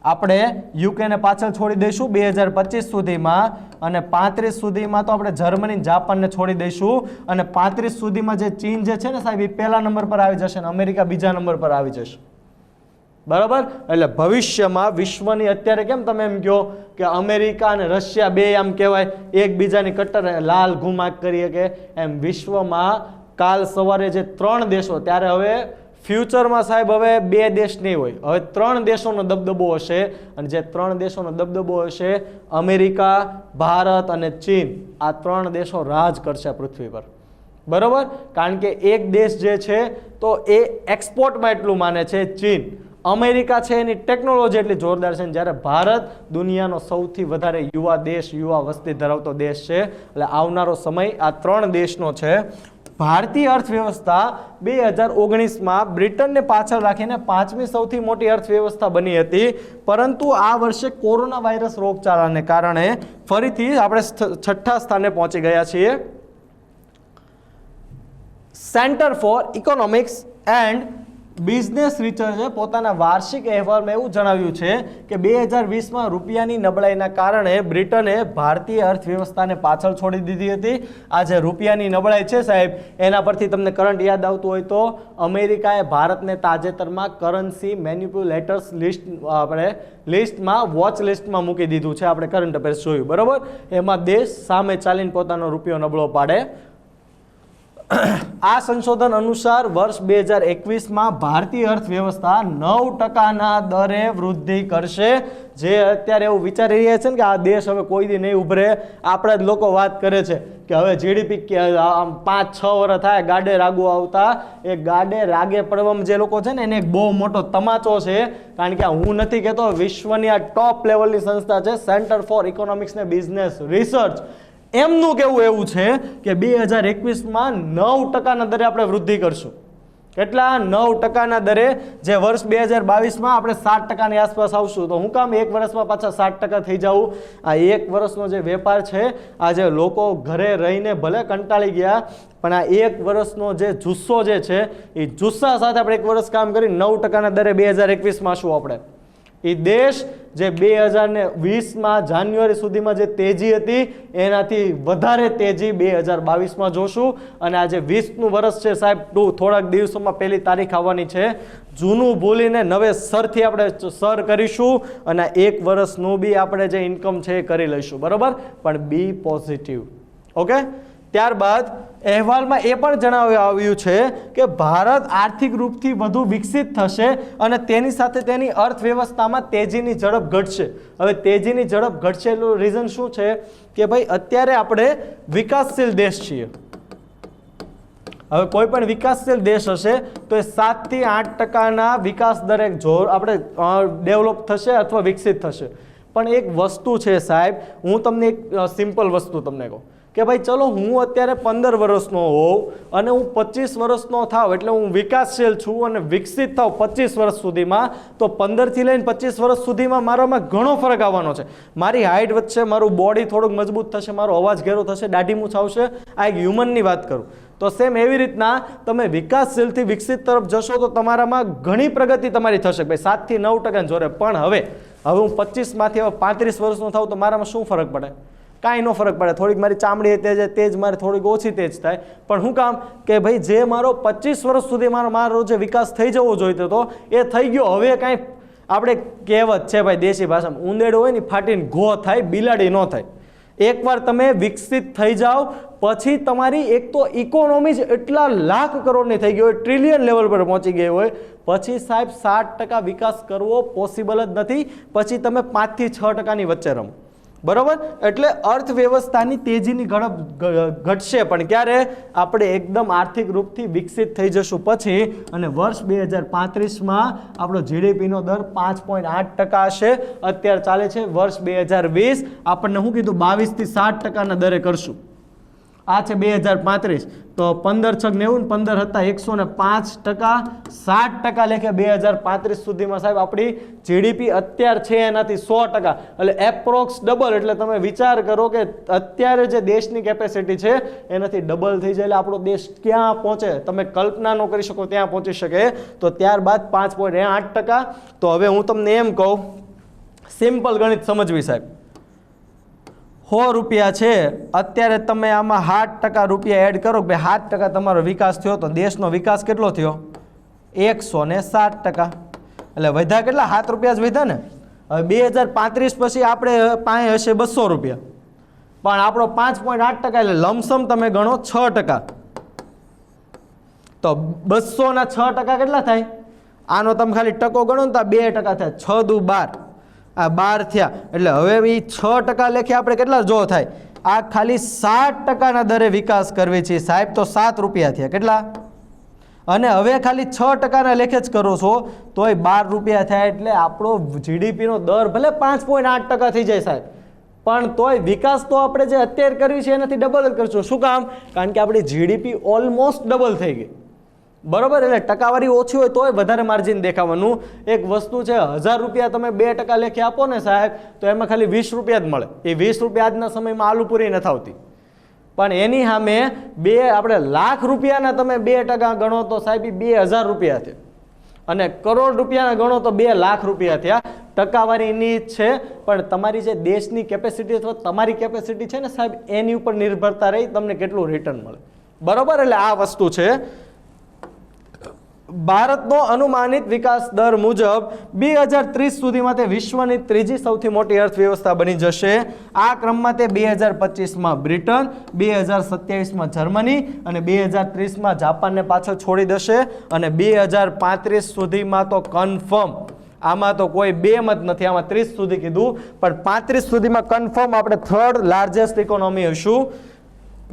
આપણે યુકેને પાછળ છોડી દઈશું 2025 સુધીમાં અને 35 સુધીમાં તો આપણે જર્મની જાપાનને છોડી દઈશું અને 35 સુધીમાં જે ચીન જે છે ને સાહેબ એ પહેલા નંબર પર આવી જશે અને અમેરિકા બીજા નંબર પર આવી જશે. બરાબર. એટલે ભવિષ્યમાં વિશ્વની અત્યારે કેમ તમે એમ કહો કે અમેરિકા અને રશિયા બે આમ કહેવાય એકબીજાની કટ્ટર લાલ ઘુમાક કરીએ કે એમ વિશ્વમાં કાલ સવારે જે 3 દેશો ત્યારે હવે ફ્યુચરમાં સાહેબ હવે 2 દેશ નહીં હોય, હવે 3 દેશોનો દબદબો હશે અને જે 3 દેશોનો દબદબો હશે અમેરિકા, ભારત અને ચીન, આ 3 દેશો રાજ કરશે પૃથ્વી પર. બરાબર. કારણ કે એક દેશ જે છે તો એ એક્સપોર્ટમાં એટલું માને છે ચીન, અમેરિકા છે એની ટેકનોલોજી એટલી જોરદાર છે, જ્યારે ભારત દુનિયાનો સૌથી વધારે યુવા દેશ, યુવા વસ્તી ધરાવતો દેશ છે. એટલે આવનારો સમય આ 3 દેશનો છે. ભારતીય અર્થવ્યવસ્થા 2019માં બ્રિટનને પાછળ રાખીને 5મી સૌથી મોટી અર્થવ્યવસ્થા બની હતી, પરંતુ આ વર્ષે કોરોના વાયરસ રોગચાળાને કારણે ફરીથી આપણે 6ઠ્ઠા સ્થાને પહોંચી ગયા છીએ. Centre for economics and business રિસર્ચે પોતાના વાર્ષિક અહેવાલમાં એવું જણાવ્યું છે કે 2020માં રૂપિયાની નબળાઈના કારણે બ્રિટને ભારતીય અર્થવ્યવસ્થાને પાછળ છોડી દીધી હતી. આ જે રૂપિયાની નબળાઈ છે સાહેબ, એના પરથી તમને કરંટ યાદ આવતું હોય તો અમેરિકાએ ભારતને તાજેતરમાં કરન્સી મેન્યુપ્યુલેટર્સ લિસ્ટમાં વોચ લિસ્ટમાં મૂકી દીધું છે. આપણે કરંટ અફેર્સ જોયું, બરાબર. એમાં દેશ સામે ચાલીને પોતાનો રૂપિયો નબળો પાડે. આ સંશોધન અનુસાર વર્ષ 2021માં ભારતીય અર્થવ્યવસ્થા 9%ના દરે વૃદ્ધિ કરશે. જે અત્યારે એવું વિચારી રહ્યા છે ને કે આ દેશ હવે કોઈ દી નહીં ઉભરે, આપણા જ લોકો વાત કરે છે કે હવે જીડીપી 5-6 વર્ષ થાય ગાડે રાગુ આવતા, એ ગાડે રાગે પડવામાં જે લોકો છે ને એને એક બહુ મોટો તમાચો છે. કારણ કે હું નથી કહેતો, વિશ્વની આ ટોપ લેવલની સંસ્થા છે સેન્ટર ફોર ઇકોનોમિક્સ ને બિઝનેસ રિસર્ચ, એમનું કેવું એવું છે કે 2021માં 9%ના દરે આપણે વૃદ્ધિ કરશું. કેટલા? 9%ના દરે, જે વર્ષ 2022માં આપણે 7%ની આસપાસ આવશું. તો હું કામ એક વર્ષમાં પાછા 7% થઈ જવું? આ એક વર્ષનો જે વેપાર છે, આ જે લોકો ઘરે રહીને ભલે કંટાળી ગયા, પણ આ એક વર્ષનો જે જુસ્સો જે છે એ જુસ્સા સાથે આપણે એક વર્ષ કામ કરી 9%ના દરે 2021માં શું આપણે એ દેશ જે 2020માં જાન્યુઆરી સુધીમાં જે તેજી હતી એનાથી વધારે તેજી 2022માં જોશું. અને આ જે 20નું વર્ષ છે સાહેબ, થોડાક દિવસોમાં 1લી તારીખ આવવાની છે. જૂનું ભૂલીને નવે સરથી આપણે સર કરીશું અને એક વર્ષનું બી આપણે જે ઇન્કમ છે એ કરી લઈશું. બરાબર. પણ બી પોઝિટિવ. ઓકે. ત્યારબાદ અહેવાલમાં એ પણ જણાવવામાં આવ્યું છે કે ભારત આર્થિક રૂપથી વધુ વિકસિત થશે અને તેની સાથે તેની અર્થવ્યવસ્થામાં તેજીની ઝડપ ઘટશે. હવે તેજીની ઝડપ ઘટશે એનું રીઝન શું છે કે ભાઈ અત્યારે આપણે વિકાસશીલ દેશ છીએ. હવે કોઈ પણ વિકાસશીલ દેશ હશે તો એ 7 થી 8%ના વિકાસ દરે આપણે ડેવલપ થશે અથવા વિકસિત થશે. પણ એક વસ્તુ છે સાહેબ, હું તમને એક સિમ્પલ વસ્તુ તમને કહું કે ભાઈ ચલો હું અત્યારે 15 વર્ષનો હોઉં અને હું 25 વર્ષનો થાવ એટલે હું વિકાસશીલ છું અને વિકસિત થાવ 25 વર્ષ સુધીમાં, તો 15 થી લઈને 25 વર્ષ સુધીમાં મારામાં ઘણો ફરક આવવાનો છે. મારી હાઇટ વધશે, મારું બોડી થોડુંક મજબૂત થશે, મારો અવાજ ઘેરો થશે, દાઢી મૂછ આવશે. આ એક હ્યુમનની વાત કરું તો સેમ એવી રીતના તમે વિકાસશીલથી વિકસિત તરફ જશો તો તમારામાં ઘણી પ્રગતિ તમારી થશે ભાઈ 7 થી 9% જોરે. પણ હવે હું 25માંથી હવે 35 વર્ષનો થાવ તો મારામાં શું ફરક પડે? કાંઈ નો ફરક પડે. થોડીક મારી ચામડી તેજ મારે થોડીક ઓછી તેજ થાય. પણ શું કામ કે ભાઈ જે મારો 25 વર્ષ સુધી મારો જે વિકાસ થઈ જવો જોઈતો હતો એ થઈ ગયો. હવે કાંઈ આપણે કહેવત છે ભાઈ દેશી ભાષામાં, ઉંદેડો હોય ને ફાટીને ઘો થાય, બિલાડી ન થાય. એકવાર તમે વિકસિત થઈ જાઓ પછી તમારી એક તો ઇકોનોમી જ એટલા લાખ કરોડની થઈ ગઈ હોય, ટ્રિલિયન લેવલ પર પહોંચી ગઈ હોય, પછી સાહેબ 7% વિકાસ કરવો પોસિબલ જ નથી. પછી તમે 5 થી 6%ની વચ્ચે રમો. બરોબર. એટલે અર્થવ્યવસ્થાની તેજીની ઝડપ ઘટશે, પણ ક્યારે? આપણે એકદમ આર્થિક રૂપથી વિકસિત થઈ જશું પછી. અને વર્ષ 2035માં આપણો જીડીપીનો દર 5.8% હશે. અત્યારે ચાલે છે વર્ષ 2020, આપણને શું કીધું 22 થી 7%ના દરે કરશું. આ છે 2035 તો 15 છગ 90 15 હતા 105% 60% લેખે 2035 સુધીમાં સાહેબ આપણી જીડીપી અત્યારે છે એનાથી 100%, એટલે એપ્રોક્સ ડબલ. એટલે તમે વિચાર કરો કે અત્યારે જે દેશની કેપેસિટી છે એનાથી ડબલ થઈ જાય એટલે આપણો દેશ ક્યાં પહોંચે તમે કલ્પના ન કરી શકો ત્યાં પહોંચી શકે. તો ત્યારબાદ 5.8%. તો હવે હું તમને એમ કહું, સિમ્પલ ગણિત સમજવી સાહેબ, 100 રૂપિયા છે અત્યારે તમે આમાં 7% રૂપિયા એડ કરો કે ભાઈ 7% તમારો વિકાસ થયો તો દેશનો વિકાસ કેટલો થયો 107%. એટલે વધ્યા કેટલા 7 રૂપિયા જ વધ્યા ને. હવે 2035 પછી આપણે પાસે હશે 200 રૂપિયા પણ આપણો 5.8% એટલે લમસમ તમે ગણો 6%. તો 200 ના 6% કેટલા થાય? આનો તમે ખાલી ટકો ગણો ને તો 2% થાય, 6 દુ 12, આ 12 થયા. એટલે હવે એ 6% લેખે આપણે કેટલા જો થાય? આ ખાલી 60% દરે વિકાસ કરવી છે સાહેબ, તો 7 રૂપિયા થયા કેટલા? અને હવે ખાલી 6% લેખે જ કરો છો તોય 12 રૂપિયા થાય. એટલે આપણો જીડીપીનો દર ભલે 5.8% થઈ જાય સાહેબ પણ તોય વિકાસ તો આપણે જે અત્યારે કરવી છે એનાથી ડબલ જ કરશું. શું કામ? કારણ કે આપણી જીડીપી ઓલમોસ્ટ ડબલ થઈ ગઈ, બરોબર. એટલે ટકાવારી ઓછી હોય તોય વધારે માર્જિન દેખાવાનું. એક વસ્તુ છે 1000 રૂપિયા તમે 2% લેખે આપો ને સાહેબ તો એમાં ખાલી 20 રૂપિયા જ મળે. એ 20 રૂપિયા આજના સમયમાં આલુપુરી નથી આવતી. પણ એની સામે આપણે લાખ રૂપિયાના તમે 2% ગણો તો સાહેબ 2000 રૂપિયા થયા, અને કરોડ રૂપિયાના ગણો તો 2 લાખ રૂપિયા થયા. ટકાવારી એની જ છે પણ તમારી જે દેશની કેપેસિટી અથવા તમારી કેપેસિટી છે ને સાહેબ એની ઉપર નિર્ભરતા રહી તમને કેટલું રિટર્ન મળે, બરોબર. એટલે આ વસ્તુ છે. ભારતનો અનુમાનિત વિકાસ દર મુજબ 2030 સુધીમાં તે વિશ્વની ત્રીજી સૌથી મોટી અર્થવ્યવસ્થા બની જશે. આ ક્રમમાં તે 2025માં બ્રિટન, 2027માં જર્મની અને 2030માં જાપાનને પાછળ છોડી દેશે. અને 2035 સુધીમાં તો કન્ફર્મ, આમાં તો કોઈ બે મત નથી, આમાં 30 સુધી કીધું પણ 35 સુધીમાં કન્ફર્મ આપણે થર્ડ લાર્જેસ્ટ ઇકોનોમી હશું.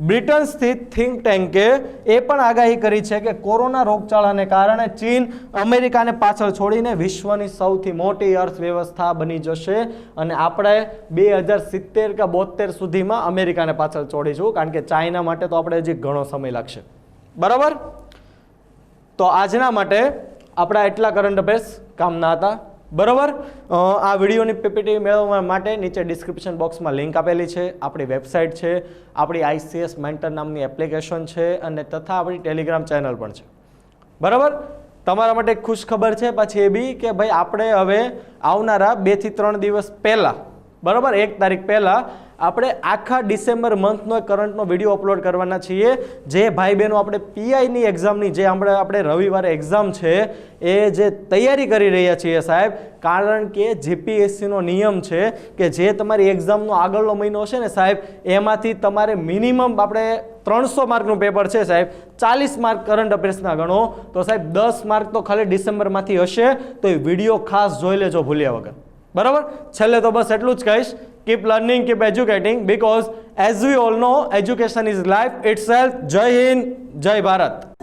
બ્રિટન સ્થિત થિંક ટેન્કે એ પણ આગાહી કરી છે કે કોરોના રોગચાળાને કારણે ચીન અમેરિકાને પાછળ છોડીને વિશ્વની સૌથી મોટી અર્થવ્યવસ્થા બની જશે. અને આપણે 2070 કે 72 સુધીમાં અમેરિકાને પાછળ છોડીશું, કારણ કે ચાઇના માટે તો આપણે હજી ઘણો સમય લાગશે, બરાબર. તો આજના માટે આપણા એટલા કરંટ અફેર્સ કામના હતા, બરાબર. આ વિડીયોની પીપીટી મેળવવા માટે નીચે ડિસ્ક્રિપ્શન બોક્સમાં લિંક આપેલી છે. આપણી વેબસાઇટ છે, આપણી ICS મેન્ટર નામની એપ્લિકેશન છે અને તથા આપણી ટેલિગ્રામ ચેનલ પણ છે, બરાબર. તમારા માટે એક ખુશ ખબર છે પછી એ બી કે ભાઈ આપણે હવે આવનારા 2 થી 3 દિવસ પહેલાં, બરાબર, 1 તારીખ પહેલાં આપણે આખા ડિસેમ્બર મંથનો કરંટનો વિડીયો અપલોડ કરવાના છીએ. જે ભાઈ બહેનો આપણે PIની એક્ઝામની જે આપણે રવિવારે એક્ઝામ છે એ જે તૈયારી કરી રહ્યા છીએ સાહેબ, કારણ કે GPSCનો નિયમ છે કે જે તમારી એક્ઝામનો આગળનો મહિનો હશે ને સાહેબ એમાંથી તમારે મિનિમમ આપણે 300 માર્કનું પેપર છે સાહેબ, 40 માર્ક કરંટ અફેર્સના ગણો તો સાહેબ 10 માર્ક તો ખાલી ડિસેમ્બરમાંથી હશે. તો એ વિડીયો ખાસ જોઈ લેજો ભૂલ્યા વગર, બરાબર. છેલ્લે તો બસ એટલું જ કહીશ, keep learning, keep educating, because as we all know education is life itself. જય હિન્દ, જય ભારત.